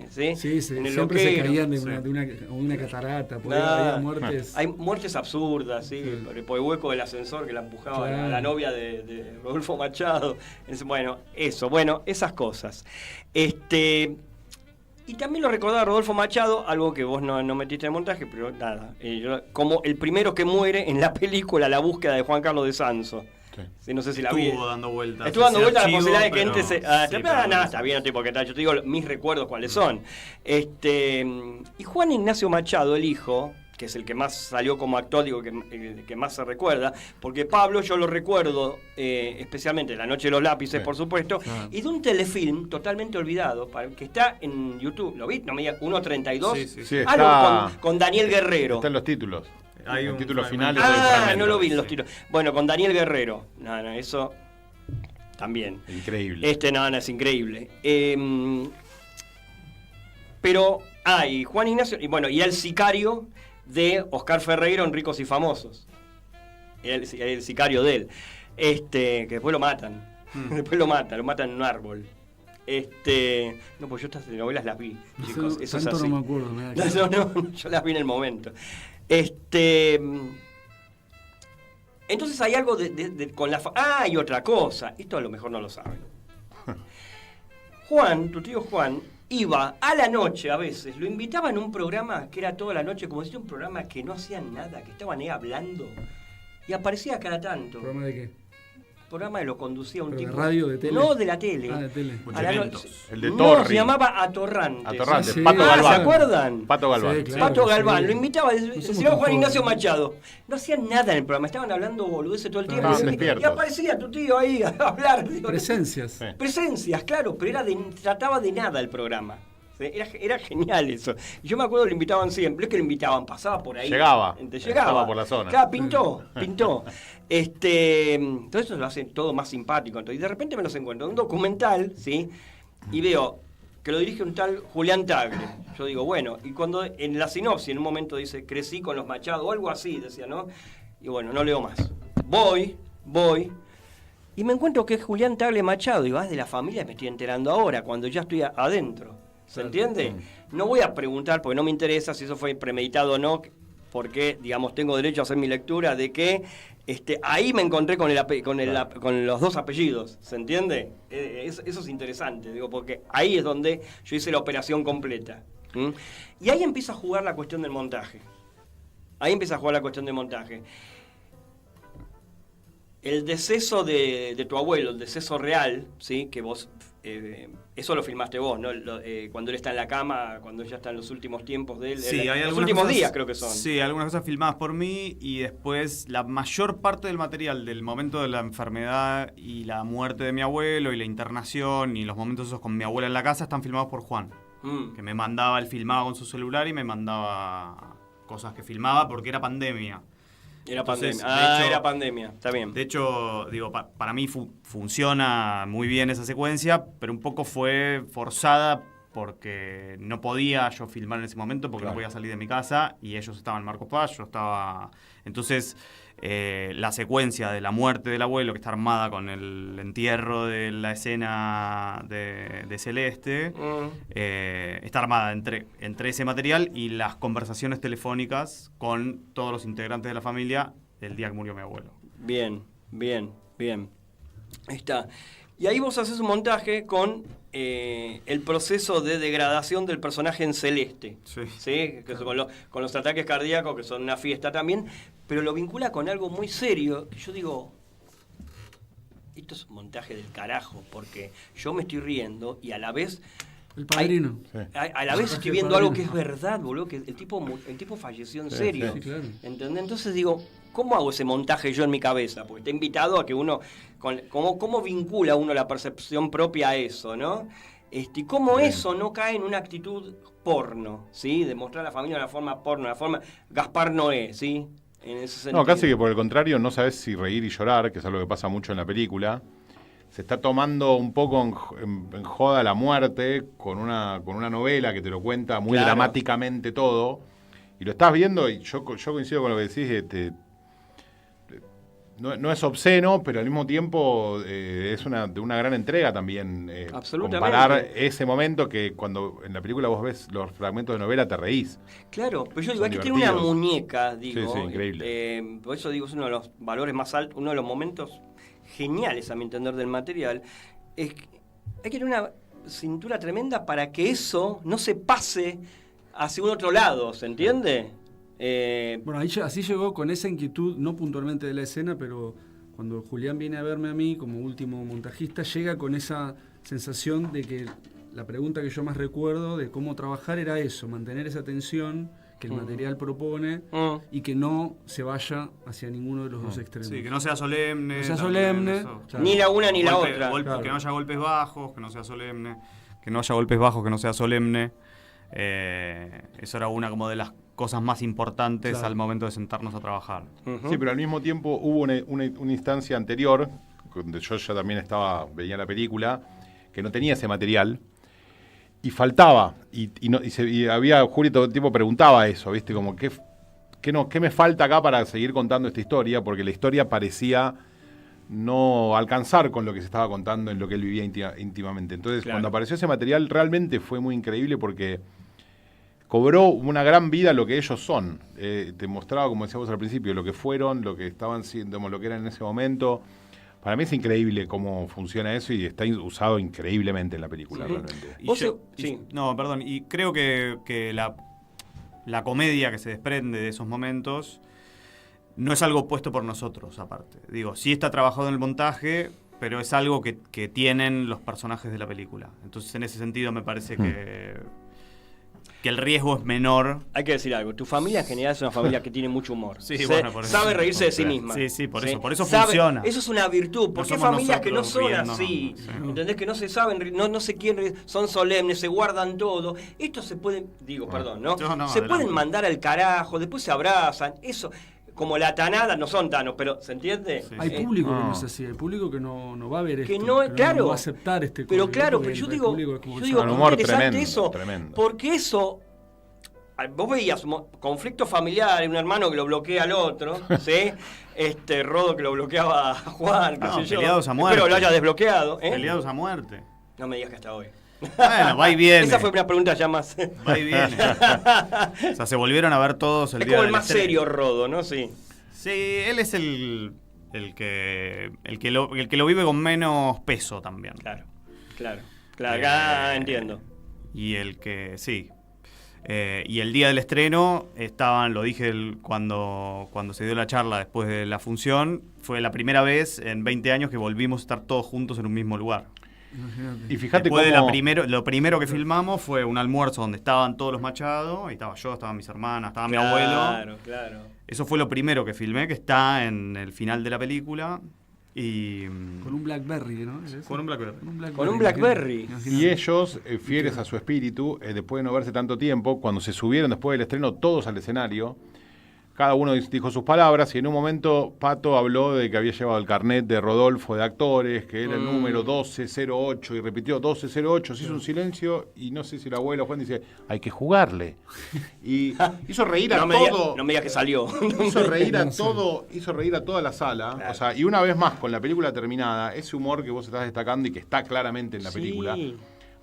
¿sí? Sí, en el siempre loquero, se caían de una catarata, había muertes. Hay muertes absurdas, ¿sí? Por el hueco del ascensor que la empujaba a la novia de Rodolfo Machado. Bueno, esas cosas. Y también lo recordaba Rodolfo Machado, algo que vos no metiste en montaje, pero nada, como el primero que muere en la película La búsqueda de Juan Carlos de Sanso. Sí, no sé si la vi. Estuvo dando vueltas la posibilidad de que entres. Está bien, no te porque yo te digo mis recuerdos cuáles son. Y Juan Ignacio Machado, el hijo, que es el que más salió como actor, digo, el que más se recuerda, porque Pablo yo lo recuerdo especialmente La Noche de los Lápices, por supuesto, y de un telefilm totalmente olvidado, que está en YouTube. ¿Lo vi? No me digas, 1.32. Sí, con Daniel Guerrero. Están los títulos. Hay un título final. No lo vi en los títulos. Bueno, con Daniel Guerrero. No, eso también. Increíble. Es increíble. Pero hay Juan Ignacio, y el sicario de Oscar Ferreiro en Ricos y Famosos. El sicario de él. Que después lo matan. Después lo matan en un árbol. No, pues yo estas novelas las vi, chicos. Eso es así. No me acuerdo. No, yo las vi en el momento. Entonces hay algo con la... y otra cosa. Esto a lo mejor no lo saben. Juan, tu tío Juan, iba a la noche a veces, lo invitaban a un programa que era toda la noche, como si fuera un programa que no hacían nada, que estaban ahí hablando, y aparecía cada tanto. ¿Programa de qué? programa que lo conducía un ¿Pero de tipo. radio, de tele? No, de la tele. Ah, de tele. A la Eventos. El de no, Torri. se llamaba Atorrantes. Atorrantes, Sí. Pato Galván. ¿Se acuerdan? Pato Galván. Sí, claro. Pato Galván, sí. lo invitaba, el somos señor tan Juan Ignacio jóvenes. Machado. No hacían nada en el programa, estaban hablando boludeces todo el tiempo. Estaban Y despiertos. aparecía tu tío ahí a hablar. Digo, Presencias. Sí. Presencias, claro, pero trataba de nada el programa. ¿Sí? Era genial eso. Y yo me acuerdo que lo invitaban siempre, es que lo invitaban, pasaba por ahí. Llegaba. Llegaba. Estaba por la zona. Claro, pintó. Todo eso lo hace todo más simpático. Entonces, y de repente me los encuentro en un documental, ¿sí? Y veo que lo dirige un tal Julián Tagle. Yo digo, bueno, y cuando en la sinopsis en un momento dice, crecí con los Machado, o algo así, decía, ¿no? Y bueno, no leo más. Voy, y me encuentro que es Julián Tagle Machado. Digo, de la familia me estoy enterando ahora, cuando ya estoy adentro. ¿Se entiende? No voy a preguntar, porque no me interesa si eso fue premeditado o no, porque, digamos, tengo derecho a hacer mi lectura de que ahí me encontré con los dos apellidos, ¿se entiende? Eso es interesante, digo, porque ahí es donde yo hice la operación completa. ¿Mm? Y ahí empieza a jugar la cuestión del montaje. El deceso de tu abuelo, el deceso real, ¿sí? Que vos, eso lo filmaste vos, ¿no? Cuando él está en la cama, cuando ya está en los últimos tiempos de él. Sí, hay los últimos días creo que son. Sí, algunas cosas filmadas por mí y después la mayor parte del material del momento de la enfermedad y la muerte de mi abuelo y la internación y los momentos esos con mi abuela en la casa están filmados por Juan. Que me mandaba, él filmaba con su celular y me mandaba cosas que filmaba porque era pandemia. Era pandemia, está bien. De hecho, digo, para mí funciona muy bien esa secuencia, pero un poco fue forzada porque no podía yo filmar en ese momento porque no podía salir de mi casa y ellos estaban en Marcos Paz, yo estaba... Entonces, la secuencia de la muerte del abuelo, que está armada con el entierro de la escena de Celeste, está armada entre esta material y las conversaciones telefónicas con todos los integrantes de la familia el día que murió mi abuelo. Bien. Ahí está. Y ahí vos haces un montaje con el proceso de degradación del personaje en Celeste. Sí. Que con los ataques cardíacos, que son una fiesta también, pero lo vincula con algo muy serio, que yo digo, esto es un montaje del carajo, porque yo me estoy riendo y a la vez... El Padrino. A la vez estoy viendo algo que es verdad, boludo, que el tipo falleció en serio. Sí, claro. ¿Entendés? Entonces digo, ¿cómo hago ese montaje yo en mi cabeza? Porque está invitado a que uno, ¿cómo vincula uno la percepción propia a eso, ¿no? Y cómo eso no cae en una actitud porno, ¿sí? De mostrar a la familia de una forma porno, una forma Gaspar Noé, ¿sí? En ese sentido. No, casi que por el contrario, no sabes si reír y llorar, que es algo que pasa mucho en la película. Se está tomando un poco en joda la muerte con una novela que te lo cuenta muy dramáticamente todo. Y lo estás viendo, y yo coincido con lo que decís, no es obsceno, pero al mismo tiempo es de una gran entrega también. Absolutamente. Comparar ese momento que cuando en la película vos ves los fragmentos de novela te reís. Claro, pero yo digo, Son hay que tener una divertidos. muñeca, digo. Sí, increíble. Por eso digo, es uno de los valores más altos, uno de los momentos geniales, a mi entender, del material. Es que hay que tener una cintura tremenda para que eso no se pase hacia un otro lado, ¿se entiende? Bueno, así llegó con esa inquietud, no puntualmente de la escena, pero cuando Julián viene a verme a mí como último montajista, llega con esa sensación de que la pregunta que yo más recuerdo de cómo trabajar era eso, mantener esa tensión que el material propone y que no se vaya hacia ninguno de los dos extremos. Sí, que no sea solemne. No sea solemne. Claro. Ni la una ni la otra. Claro. Que no haya golpes bajos, que no sea solemne. Que no haya golpes bajos, que no sea solemne. Eso era una como de las cosas más importantes al momento de sentarnos a trabajar. Sí, pero al mismo tiempo hubo una instancia anterior, donde yo ya también veía la película, que no tenía ese material, y faltaba, y había, Juli todo el tiempo preguntaba eso, ¿viste? Como, ¿qué me falta acá para seguir contando esta historia? Porque la historia parecía no alcanzar con lo que se estaba contando en lo que él vivía íntimamente. Entonces, cuando apareció ese material, realmente fue muy increíble porque cobró una gran vida lo que ellos son. Te mostraba, como decíamos al principio, lo que fueron, lo que estaban siendo, lo que eran en ese momento. Para mí es increíble cómo funciona eso y está usado increíblemente en la película, realmente. Y creo que la comedia que se desprende de esos momentos no es algo puesto por nosotros, aparte. Digo, sí está trabajado en el montaje, pero es algo que tienen los personajes de la película. Entonces, en ese sentido, me parece que el riesgo es menor. Hay que decir algo, tu familia en general es una familia que tiene mucho humor. Sí, bueno, por eso. Sabe reírse de sí misma. Sí, por eso funciona. Eso es una virtud, porque hay familias que no son así, ¿entendés? Que no se saben, no se quieren, son solemnes, se guardan todo. Estos se pueden, se pueden mandar al carajo, después se abrazan, eso... Como la tanada, no son tanos, pero ¿se entiende? Sí. Hay público que no es así, hay público que no va a ver que esto, no va a aceptar este pero claro, pero yo digo humor interesante tremendo, eso, porque eso, vos veías conflicto familiar, un hermano que lo bloquea al otro, ¿sí? Rodo que lo bloqueaba a Juan, qué sé yo. Peleados a muerte. Pero lo haya desbloqueado, Peleados a muerte. No me digas que hasta hoy. Bueno, va y viene. Esa fue una pregunta ya más. Va y viene. O sea, se volvieron a ver todos el día del estreno. Es como el más serio Rodo, ¿no? Sí. Sí, él es el que lo vive con menos peso también. Claro. Acá entiendo. Y el que, sí. Y el día del estreno estaban, lo dije cuando se dio la charla después de la función, fue la primera vez en 20 años que volvimos a estar todos juntos en un mismo lugar. Y fíjate después cómo... lo primero que filmamos fue un almuerzo donde estaban todos los Machado, ahí estaba yo, estaban mis hermanas, estaba mi abuelo. Claro. Eso fue lo primero que filmé, que está en el final de la película. Y con un Blackberry, ¿no? Con un Blackberry. Con un Blackberry. Y ellos, fieles a su espíritu, después de no verse tanto tiempo, cuando se subieron después del estreno todos al escenario, cada uno dijo sus palabras y en un momento Pato habló de que había llevado el carnet de Rodolfo de actores, que era el número 1208 y repitió 1208, se hizo un silencio y no sé si el abuelo Juan dice, hay que jugarle. Y hizo reír a todo. No me digas que salió. Hizo reír a toda la sala. Claro. O sea, y una vez más, con la película terminada, ese humor que vos estás destacando y que está claramente en la película,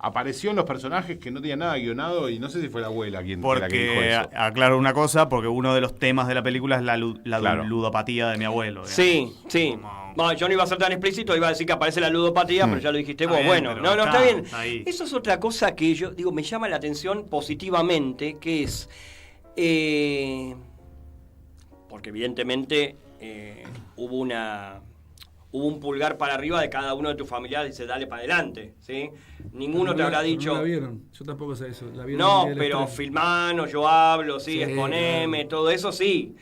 apareció en los personajes que no tenían nada guionado y no sé si fue la abuela quien porque, la que dijo eso. Aclaro una cosa, porque uno de los temas de la película es la ludopatía de mi abuelo. Digamos. Sí. No, yo no iba a ser tan explícito, iba a decir que aparece la ludopatía, pero ya lo dijiste vos. Bien, está bien. Eso es otra cosa que yo digo, me llama la atención positivamente, que es... porque evidentemente hubo un pulgar para arriba de cada uno de tus familiares y dice, dale para adelante, ¿sí? Ninguno te habrá dicho... No la vieron, yo tampoco sé eso. ¿La vieron? No, pero filmanos, yo hablo, sí, exponeme, todo eso sí.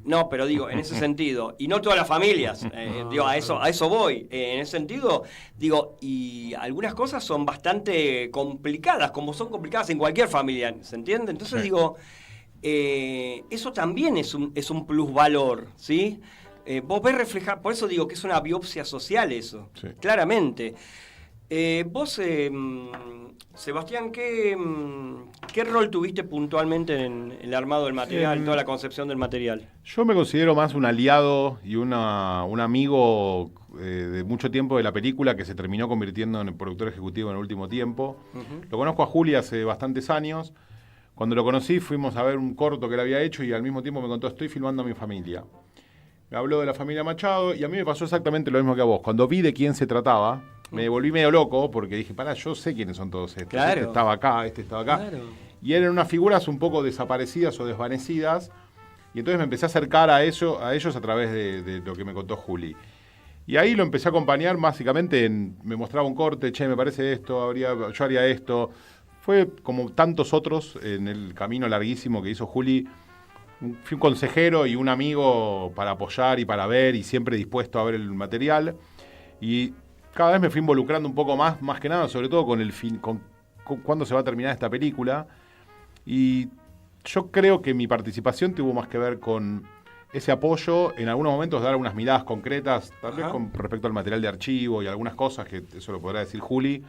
No, pero digo, en ese sentido, y no todas las familias, digo, a eso voy. En ese sentido, digo, y algunas cosas son bastante complicadas, como son complicadas en cualquier familia, ¿se entiende? Entonces digo, eso también es un plusvalor, ¿sí? Vos ves reflejar, por eso digo que es una biopsia social eso, claramente. Vos, Sebastián, ¿qué rol tuviste puntualmente en el armado del material, toda la concepción del material? Yo me considero más un aliado y un amigo de mucho tiempo de la película que se terminó convirtiendo en el productor ejecutivo en el último tiempo. Lo conozco a Juli hace bastantes años. Cuando lo conocí fuimos a ver un corto que él había hecho y al mismo tiempo me contó, estoy filmando a mi familia. Me habló de la familia Machado y a mí me pasó exactamente lo mismo que a vos. Cuando vi de quién se trataba, me volví medio loco porque dije, pará, yo sé quiénes son todos estos. Claro. Este estaba acá, este estaba acá. Claro. Y eran unas figuras un poco desaparecidas o desvanecidas. Y entonces me empecé a acercar a ellos a través de lo que me contó Juli. Y ahí lo empecé a acompañar básicamente me mostraba un corte, me parece esto, yo haría esto. Fue como tantos otros en el camino larguísimo que hizo Juli. Fui un consejero y un amigo para apoyar y para ver y siempre dispuesto a ver el material. Y cada vez me fui involucrando un poco más que nada, sobre todo con el fin, con cuándo se va a terminar esta película. Y yo creo que mi participación tuvo más que ver con ese apoyo, en algunos momentos dar algunas miradas concretas, tal vez con respecto al material de archivo y algunas cosas, que eso lo podrá decir Juli.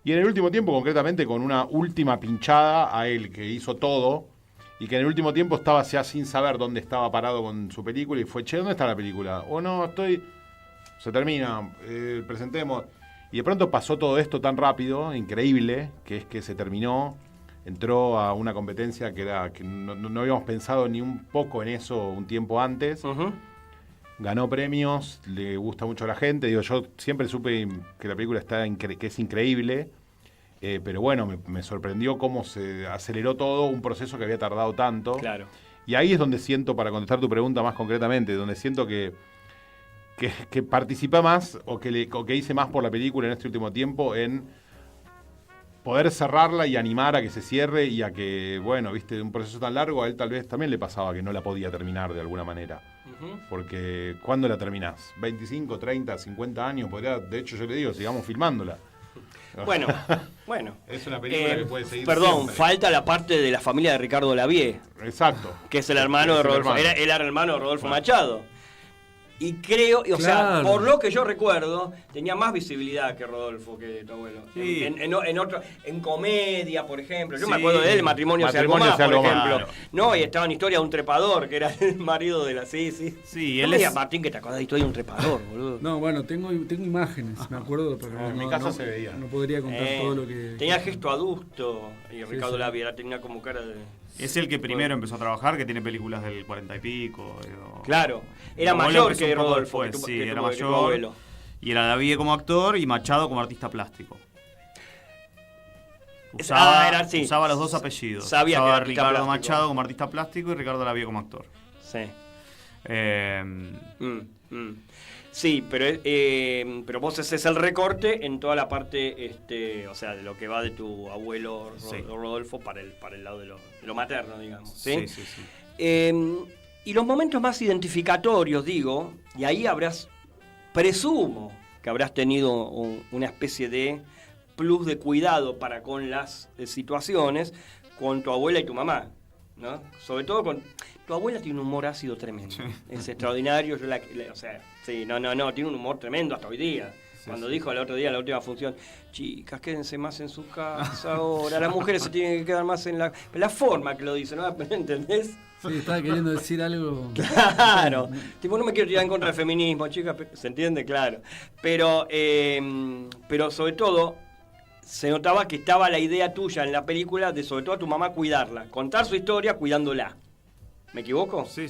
Y en el último tiempo, concretamente, con una última pinchada a él, que hizo todo, y que en el último tiempo estaba ya sin saber dónde estaba parado con su película, y fue, ¿dónde está la película? O no, se termina, presentemos. Y de pronto pasó todo esto tan rápido, increíble, que es que se terminó, entró a una competencia que no habíamos pensado ni un poco en eso un tiempo antes. Ganó premios, le gusta mucho a la gente. Digo, yo siempre supe que la película que es increíble, pero bueno, me sorprendió cómo se aceleró todo un proceso que había tardado tanto. Claro. Y ahí es donde siento, para contestar tu pregunta más concretamente, donde siento que participa más o que hice más por la película en este último tiempo en poder cerrarla y animar a que se cierre y a que, bueno, viste, un proceso tan largo, a él tal vez también le pasaba que no la podía terminar de alguna manera. Porque, ¿cuándo la terminás? 25, 30, 50 años, de hecho yo le digo, sigamos filmándola. Bueno. Es una película que puede seguir Perdón, siempre. falta la parte de la familia de Ricardo Lavie. Exacto. Que es el hermano de Rodolfo. Él era el hermano de Rodolfo Machado. Y creo, o sea, por lo que yo recuerdo, tenía más visibilidad que Rodolfo, que tu abuelo. Sí. En comedia, por ejemplo. Yo Sí. me acuerdo de él, Matrimonio sea algo más, por ejemplo. Claro. No, y estaba en Historia de un trepador, que era el marido de la... Sí. Sí, No él me digas, es... Martín, que te acordás de Historia de un trepador, boludo. No, bueno, tengo imágenes, me acuerdo, pero En mi casa se veía. No podría contar todo lo que... Tenía gesto adusto, y Ricardo sí. Lavie tenía como cara de... Es el que primero empezó a trabajar, que tiene películas del 40 y pico. Claro, era Mi abuelo mayor empezó que un poco Rodolfo. después, que sí, tu era abuelo. mayor. Y era Lavie como actor y Machado como artista plástico. Usaba los dos apellidos. Sabía que usaba era artista Ricardo plástico. Machado como artista plástico y Ricardo Lavie como actor. Sí. Eh, Sí, pero vos haces el recorte en toda la parte, o sea, de lo que va de tu abuelo Sí. Rodolfo para el lado de lo materno, digamos. ¿sí? sí. Y los momentos más identificatorios, digo, y ahí presumo que habrás tenido una especie de plus de cuidado para con las situaciones con tu abuela y tu mamá, ¿no? Sobre todo con... Tu abuela tiene un humor ácido tremendo. Es extraordinario. O sea, sí, no, tiene un humor tremendo hasta hoy día. Cuando dijo el otro día, en la última función, chicas, quédense más en su casa ahora, las mujeres se tienen que quedar más en la forma que lo dice, ¿no? ¿Entendés? Sí, estaba queriendo decir algo... Claro. Tipo, no me quiero tirar en contra del feminismo, chicas, ¿se entiende? Claro. Pero sobre todo, se notaba que estaba la idea tuya en la película de, sobre todo a tu mamá, cuidarla. Contar su historia cuidándola. ¿Me equivoco? Sí.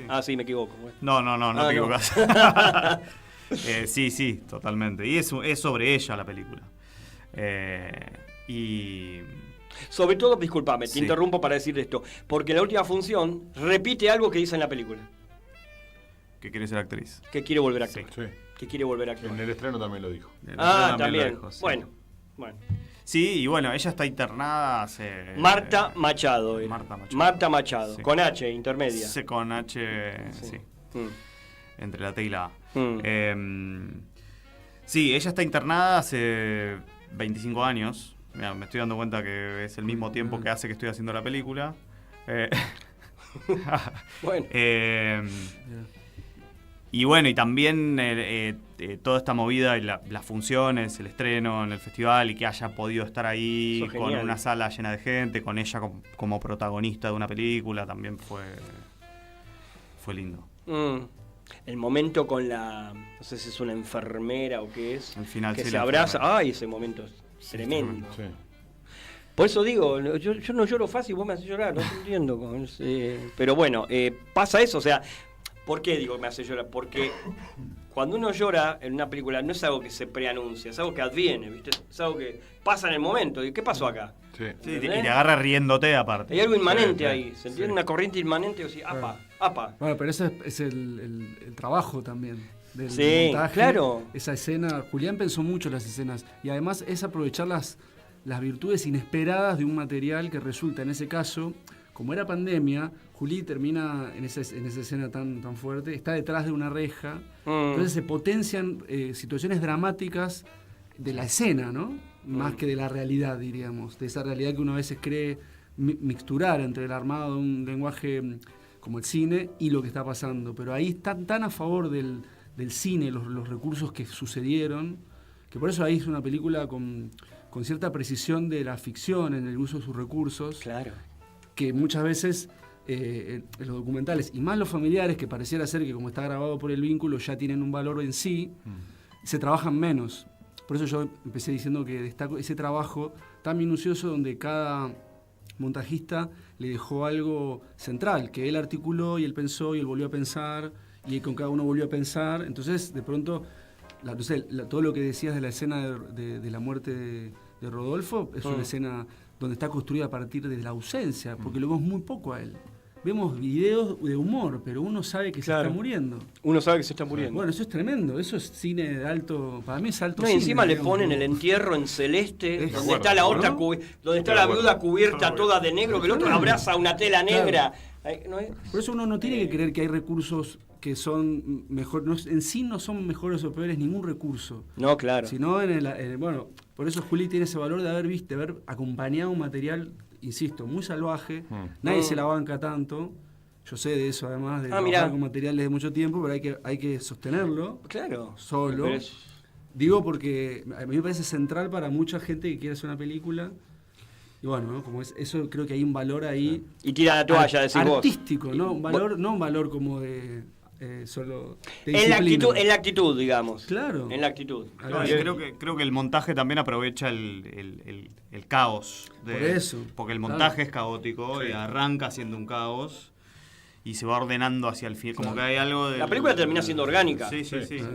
Ah, sí, me equivoco. No te equivocas. Sí, totalmente. Y es sobre ella la película. Y... Sobre todo, discúlpame, te Sí. interrumpo para decir esto, porque en la última función repite algo que dice en la película, que quiere ser actriz. que quiere volver a actuar. Sí. Que quiere volver a actuar. En el estreno también lo dijo. También. Lo dijo, sí. Bueno. Sí, y bueno, ella está internada hace... Marta Machado. Marta Machado. Sí. Con H, intermedia. Sí, con H, sí. Entre la T y la A. Sí, ella está internada hace 25 años. Mirá, me estoy dando cuenta que es el mismo tiempo que hace que estoy haciendo la película. Bueno. Y bueno, y también toda esta movida y las funciones, el estreno en el festival y que haya podido estar ahí Eso con genial. una sala llena de gente, con ella como protagonista de una película, también fue lindo. El momento con la... No sé si es una enfermera o qué es. Al final que sí, se la abraza. enfermera. Ay, ese momento es tremendo. Sí. Por eso digo, yo no lloro fácil, vos me haces llorar, no te entiendo. Pero bueno, pasa eso, o sea, ¿por qué digo que me hace llorar? Porque cuando uno llora en una película no es algo que se preanuncia, es algo que adviene, ¿viste? Es algo que pasa en el momento. ¿Y qué pasó acá? Sí. Sí, y te agarra riéndote aparte. Hay algo inmanente Sí, ahí, ¿se entiende? sí. Una corriente inmanente, o sea, apa. Bueno, pero ese es el trabajo también del Sí, montaje. claro. Esa escena, Julián pensó mucho en las escenas y además es aprovechar las virtudes inesperadas de un material que resulta, en ese caso, como era pandemia, Juli termina en esa escena tan fuerte, está detrás de una reja, entonces se potencian situaciones dramáticas de la escena, ¿no? Más que de la realidad, diríamos, de esa realidad que uno a veces cree mixturar entre el armado de un lenguaje como el cine y lo que está pasando. Pero ahí están tan a favor del cine, los recursos que sucedieron, que por eso ahí es una película con cierta precisión de la ficción en el uso de sus recursos, Claro. que muchas veces en los documentales, y más los familiares, que pareciera ser que como está grabado por el vínculo ya tienen un valor en sí, se trabajan menos. Por eso yo empecé diciendo que destaco ese trabajo tan minucioso donde cada montajista le dejó algo central, que él articuló y él pensó y él volvió a pensar y con cada uno volvió a pensar. Entonces, de pronto, todo lo que decías de la escena de la muerte de Rodolfo es una escena donde está construida a partir de la ausencia, porque lo vemos muy poco a él. vemos videos de humor, pero uno sabe que se está muriendo. Uno sabe que se está muriendo. Bueno, eso es tremendo. Eso es cine de alto... Para mí es alto No, y cine. encima le digamos, ponen ¿no? el entierro en celeste, Es- donde está la otra, donde está la viuda cubierta Está toda de negro, que el otro abraza una tela negra. Ay, ¿no es? Por eso uno no tiene que creer que hay recursos que son mejor, en sí no son mejores o peores ningún recurso. No, claro. Sino bueno, por eso Juli tiene ese valor de haber acompañado un material, insisto, muy salvaje. Nadie se la banca tanto. Yo sé de eso además, de trabajar con materiales de mucho tiempo, pero hay que sostenerlo. Claro. Solo. Digo porque a mí me parece central para mucha gente que quiere hacer una película. Y bueno, ¿no? Como eso creo que hay un valor ahí. Y tira la toalla, decís vos. Artístico, ¿no? No un valor como de solo. De En la disciplina. actitud, digamos. Claro. En la actitud. Claro, y creo que el montaje también aprovecha el caos. Por eso. Porque el montaje es caótico y arranca siendo un caos y se va ordenando hacia el fin. Como que hay algo de. La película termina siendo orgánica. Sí.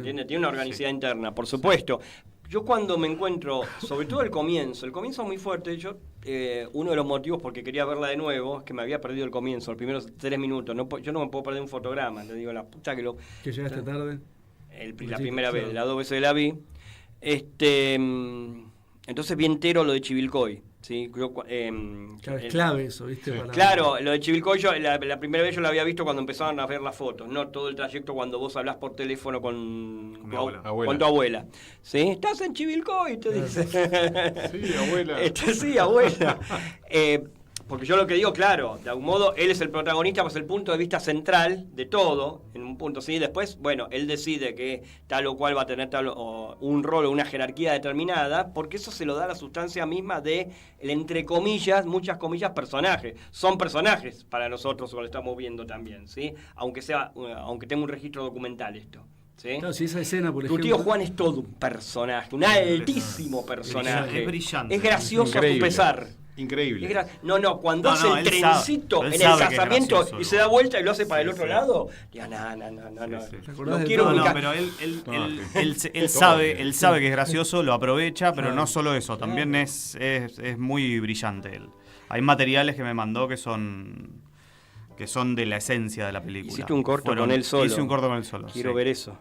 Tiene una organicidad interna, por supuesto. Yo cuando me encuentro, sobre todo el comienzo es muy fuerte. Yo uno de los motivos porque quería verla de nuevo es que me había perdido el comienzo, los primeros 3 minutos. Yo no me puedo perder un fotograma, te digo, la puta que lo... Que llegaste tarde. La primera vez, las 2 veces la vi. Entonces vi entero lo de Chivilcoy. ¿Sí? Claro, es clave eso, ¿viste? Sí. Claro, lo de Chivilcoy, la primera vez yo lo había visto cuando empezaban a ver las fotos, no todo el trayecto cuando vos hablás por teléfono con tu abuela. ¿Sí? ¿Estás en Chivilcoy? Te dice. Sí, abuela. Sí, abuela. Porque yo lo que digo, claro, de algún modo él es el protagonista, pues el punto de vista central de todo, en un punto, ¿sí? Después, bueno, él decide que tal o cual va a tener un rol o una jerarquía determinada, porque eso se lo da la sustancia misma de el, entre comillas, muchas comillas, personajes. Son personajes para nosotros, lo estamos viendo también, ¿sí? Aunque tenga un registro documental esto. ¿Sí? Claro, si esa escena, por Tu ejemplo. tío Juan es todo un personaje, un altísimo personaje. Es brillante. Es gracioso Increíble. a su pesar. Increíble. cuando hace el él trencito sabe en el que es casamiento gracioso, y se da vuelta y lo hace para el otro lado, digo, no. ¿Te acordás No de quiero todo? ubicar- pero él sabe que es gracioso, lo aprovecha, pero no solo eso, también es muy brillante él. Hay materiales que me mandó que son de la esencia de la película. Hiciste un corto con él solo. Hice un corto con él solo. Quiero sí. ver eso.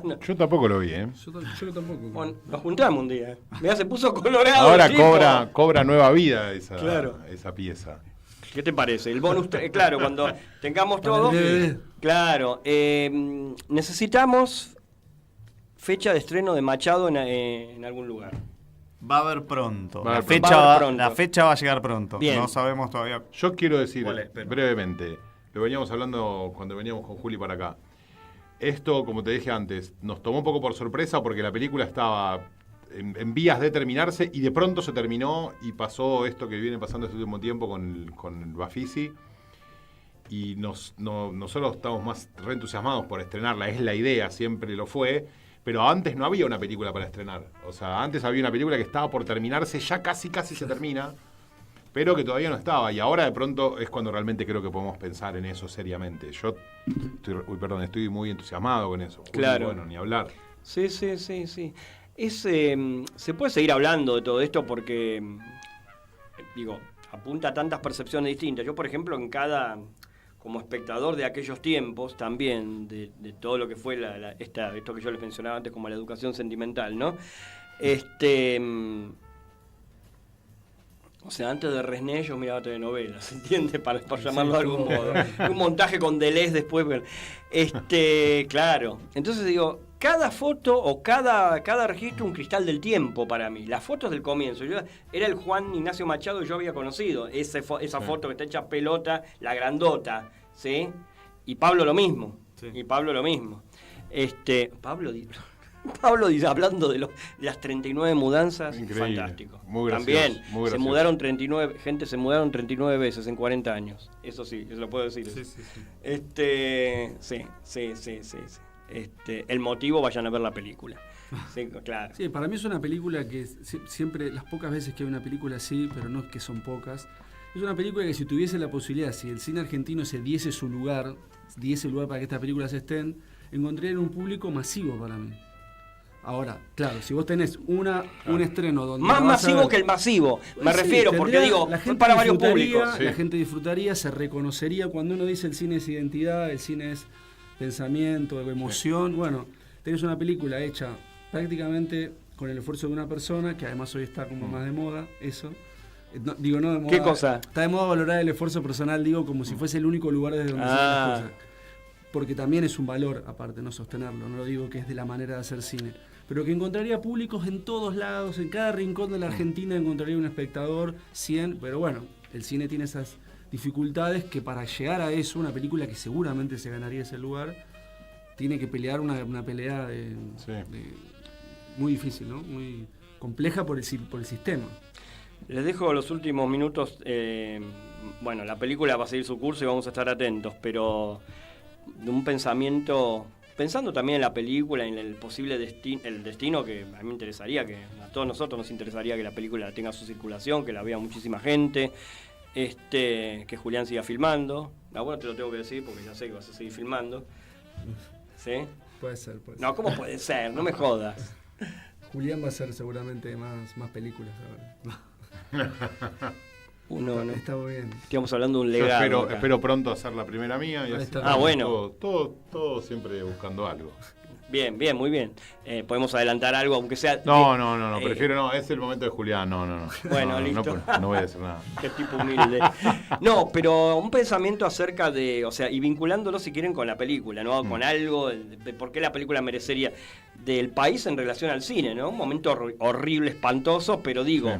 No. Yo tampoco lo vi, ¿eh? Yo tampoco. Bueno, nos juntamos un día. Mirá, se puso colorado. Ahora el tipo. cobra nueva vida Claro. esa pieza. ¿Qué te parece? El bonus, claro, cuando tengamos todo. Para el DVD. Claro, necesitamos fecha de estreno de Machado en algún lugar. Va a haber pronto. Va a La haber fecha pronto. va, Va a haber pronto. la fecha va a llegar pronto. Bien. No sabemos todavía. Yo quiero decir ¿Cuál es? Pero- brevemente, lo veníamos hablando cuando veníamos con Juli para acá. Esto, como te dije antes, nos tomó un poco por sorpresa porque la película estaba en vías de terminarse y de pronto se terminó y pasó esto que viene pasando este último tiempo con el Bafisi. Y nosotros estamos más reentusiasmados por estrenarla, es la idea, siempre lo fue. Pero antes no había una película para estrenar. O sea, antes había una película que estaba por terminarse, ya casi se termina, pero que todavía no estaba. Y ahora de pronto es cuando realmente creo que podemos pensar en eso seriamente. Yo estoy muy entusiasmado con eso. Claro. Bueno, ni hablar. Sí. Se puede seguir hablando de todo esto porque, apunta a tantas percepciones distintas. Yo, por ejemplo, como espectador de aquellos tiempos también, de todo lo que fue esto que yo les mencionaba antes como la educación sentimental, ¿no? O sea, antes de Resné yo miraba telenovelas, ¿entiendes? Para llamarlo de algún modo. Un montaje con Deleuze después. Claro. Entonces digo, cada foto o cada registro un cristal del tiempo para mí. Las fotos del comienzo. Era el Juan Ignacio Machado que yo había conocido. Esa foto que está hecha pelota, la grandota, ¿sí? Y Pablo lo mismo. Sí. Pablo dice, hablando de las 39 mudanzas, Increíble. Fantástico. Muy gracioso, También muy se gracioso. mudaron 39 veces en 40 años. Eso sí, eso lo puedo decir. Sí. Sí. El motivo, vayan a ver la película. Sí, claro. Sí, para mí es una película que siempre, las pocas veces que hay una película así, pero no es que son pocas, es una película que si tuviese la posibilidad, si el cine argentino se diese lugar para que estas películas estén, encontrarían un público masivo para mí. Ahora, claro, si vos tenés un estreno donde... Más la vas a masivo ver- que el masivo, me Sí, refiero, porque tendría- digo, la gente para varios disfrutaría, públicos. Sí. La gente disfrutaría, se reconocería. Cuando uno dice el cine es identidad, el cine es pensamiento, emoción. Bueno, tenés una película hecha prácticamente con el esfuerzo de una persona, que además hoy está como más de moda, eso. No, digo, no de moda. ¿Qué cosa? Está de moda valorar el esfuerzo personal, digo, como si fuese el único lugar desde donde se hacen las cosas. Porque también es un valor, aparte, no sostenerlo. No lo digo que es de la manera de hacer cine. Pero que encontraría públicos en todos lados, en cada rincón de la Argentina encontraría un espectador, 100. Pero bueno, el cine tiene esas dificultades que para llegar a eso, una película que seguramente se ganaría ese lugar, tiene que pelear una pelea muy difícil, ¿no? Muy compleja por el sistema. Les dejo los últimos minutos. Bueno, la película va a seguir su curso y vamos a estar atentos, pero de un pensamiento, pensando también en la película, en el posible destino que a mí me interesaría, que a todos nosotros nos interesaría que la película tenga su circulación, que la vea muchísima gente, que Julián siga filmando. Bueno, te lo tengo que decir porque ya sé que vas a seguir filmando. ¿Sí? Puede ser. No, ¿cómo puede ser? No me jodas. Julián va a hacer seguramente más películas ahora. Está muy bien. Estamos hablando de un Yo legado. espero pronto hacer la primera mía. Y Ahí así está. estamos Bueno. Todo siempre buscando algo. Bien, muy bien. Podemos adelantar algo, aunque sea... No, prefiero no. Es el momento de Julián. No. Bueno, no, listo. No voy a decir nada. Qué tipo humilde. No, pero un pensamiento acerca de, o sea, y vinculándolo si quieren con la película, ¿no? Con algo de por qué la película merecería del país en relación al cine, ¿no? Un momento horrible, espantoso, pero digo,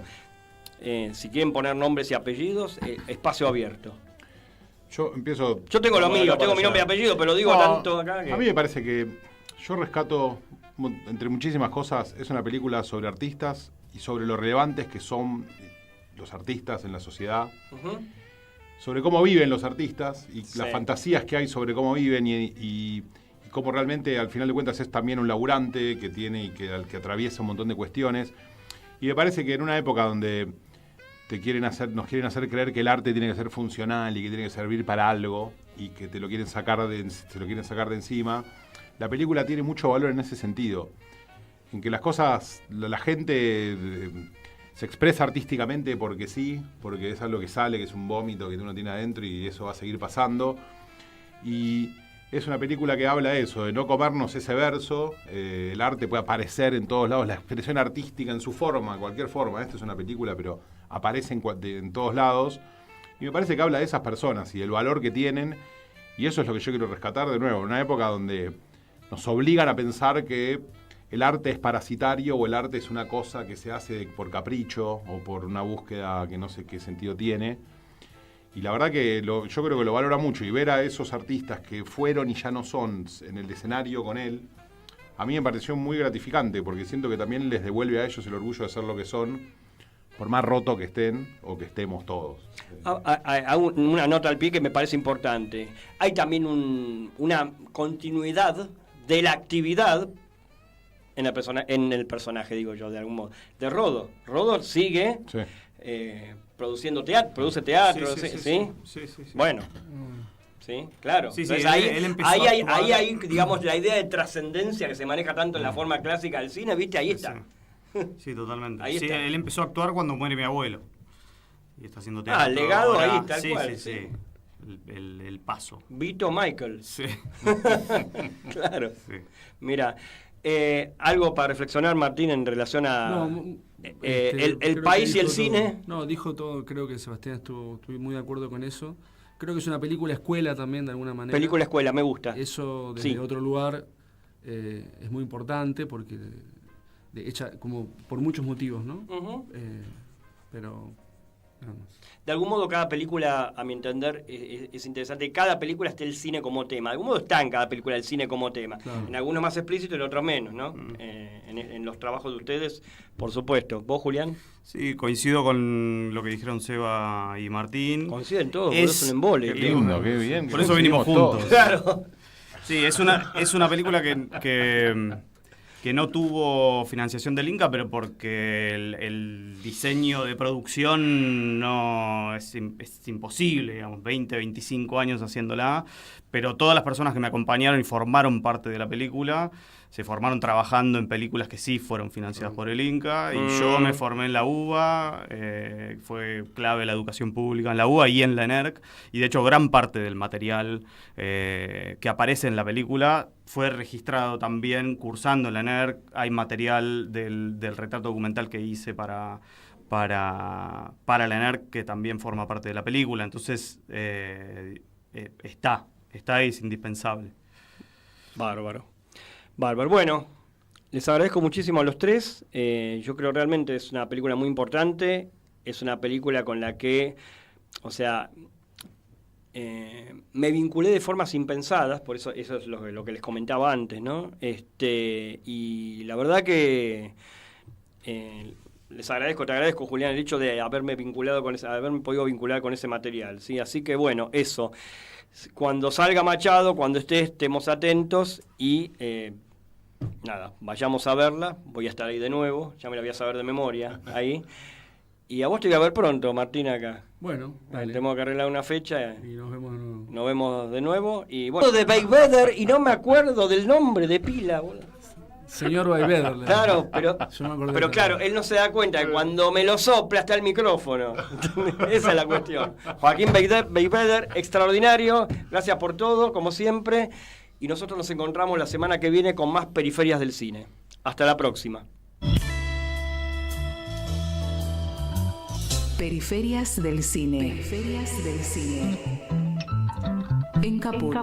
si quieren poner nombres y apellidos, espacio abierto. Yo empiezo... Yo tengo lo mío, tengo mi nombre y apellido, pero digo tanto acá que... A mí me parece que yo rescato, entre muchísimas cosas, es una película sobre artistas y sobre lo relevantes que son los artistas en la sociedad, sobre cómo viven los artistas y las fantasías que hay sobre cómo viven y cómo realmente al final de cuentas es también un laburante que tiene y que atraviesa un montón de cuestiones. Y me parece que en una época donde nos quieren hacer creer que el arte tiene que ser funcional y que tiene que servir para algo y que se lo quieren sacar de encima, la película tiene mucho valor en ese sentido, en que las cosas, la gente se expresa artísticamente porque sí, porque es algo que sale, que es un vómito que uno tiene adentro y eso va a seguir pasando. Y es una película que habla de eso, de no comernos ese verso. El arte puede aparecer en todos lados, la expresión artística en su forma, cualquier forma. Esta es una película, pero aparece en todos lados. Y me parece que habla de esas personas y del valor que tienen. Y eso es lo que yo quiero rescatar de nuevo, en una época donde nos obligan a pensar que el arte es parasitario o el arte es una cosa que se hace por capricho o por una búsqueda que no sé qué sentido tiene. Y la verdad que yo creo que lo valora mucho y ver a esos artistas que fueron y ya no son en el escenario con él, a mí me pareció muy gratificante porque siento que también les devuelve a ellos el orgullo de ser lo que son, por más roto que estén o que estemos todos. Una nota al pie que me parece importante. Hay también una continuidad de la actividad en el personaje, digo yo, de algún modo, de Rodo. Rodo sigue produciendo teatro, produce teatro, ¿sí? Bueno, sí, claro. Sí, Entonces, él empezó a ahí actuar. hay, digamos, la idea de trascendencia que se maneja tanto en la forma clásica del cine, ¿viste? Ahí está. Sí, totalmente. Ahí está. Él empezó a actuar cuando muere mi abuelo. Y está haciendo teatro. El legado ahora. ahí, tal cual. Sí. El paso. Vito Michael. Sí. Claro. Sí. Mira, algo para reflexionar, Martín, en relación a el creo país que y el dijo cine. todo. No, dijo todo, creo que Sebastián estuve muy de acuerdo con eso. Creo que es una película escuela también, de alguna manera. Película escuela, me gusta. Eso desde otro lugar es muy importante porque hecha como por muchos motivos, ¿no? Pero vamos. De algún modo cada película, a mi entender, es interesante. Cada película está el cine como tema. De algún modo está en cada película el cine como tema. Claro. En algunos más explícito y en otros menos, ¿no? En los trabajos de ustedes, por supuesto. ¿Vos, Julián? Sí, coincido con lo que dijeron Seba y Martín. Coinciden todos, por eso es un embole. Qué lindo, qué bien. Por eso venimos juntos. Claro. Sí, es una película que no tuvo financiación del Inca, pero porque el diseño de producción no es imposible, digamos, 20, 25 años haciéndola, pero todas las personas que me acompañaron y formaron parte de la película se formaron trabajando en películas que sí fueron financiadas por el Inca, y yo me formé en la UBA, fue clave la educación pública en la UBA y en la ENERC, y de hecho gran parte del material que aparece en la película fue registrado también cursando en la ENERC. Hay material del retrato documental que hice para la ENERC, que también forma parte de la película, entonces está ahí, es indispensable. Bárbaro. Bueno, les agradezco muchísimo a los tres. Yo creo realmente es una película muy importante, es una película con la que, o sea, me vinculé de formas impensadas, por eso es lo que les comentaba antes, ¿no? Y la verdad que te agradezco, Julián, el hecho de haberme podido vincular con ese material, ¿sí? Así que bueno, eso. Cuando salga Machado, cuando estemos atentos y nada, vayamos a verla. Voy a estar ahí de nuevo, ya me la voy a saber de memoria ahí. Y a vos te voy a ver pronto, Martín, acá. Bueno, dale. Tenemos que arreglar una fecha. Y nos vemos de nuevo. Nos vemos de nuevo. Y bueno, de Beigbeder, y no me acuerdo del nombre de pila, boludo. Señor Beigbeder. Claro, pero claro, él no se da cuenta que cuando me lo sopla está el micrófono. Esa es la cuestión. Joaquín Beigbeder, extraordinario. Gracias por todo, como siempre. Y nosotros nos encontramos la semana que viene con más Periferias del Cine. Hasta la próxima. Periferias del Cine. Periferias del Cine. En Caput.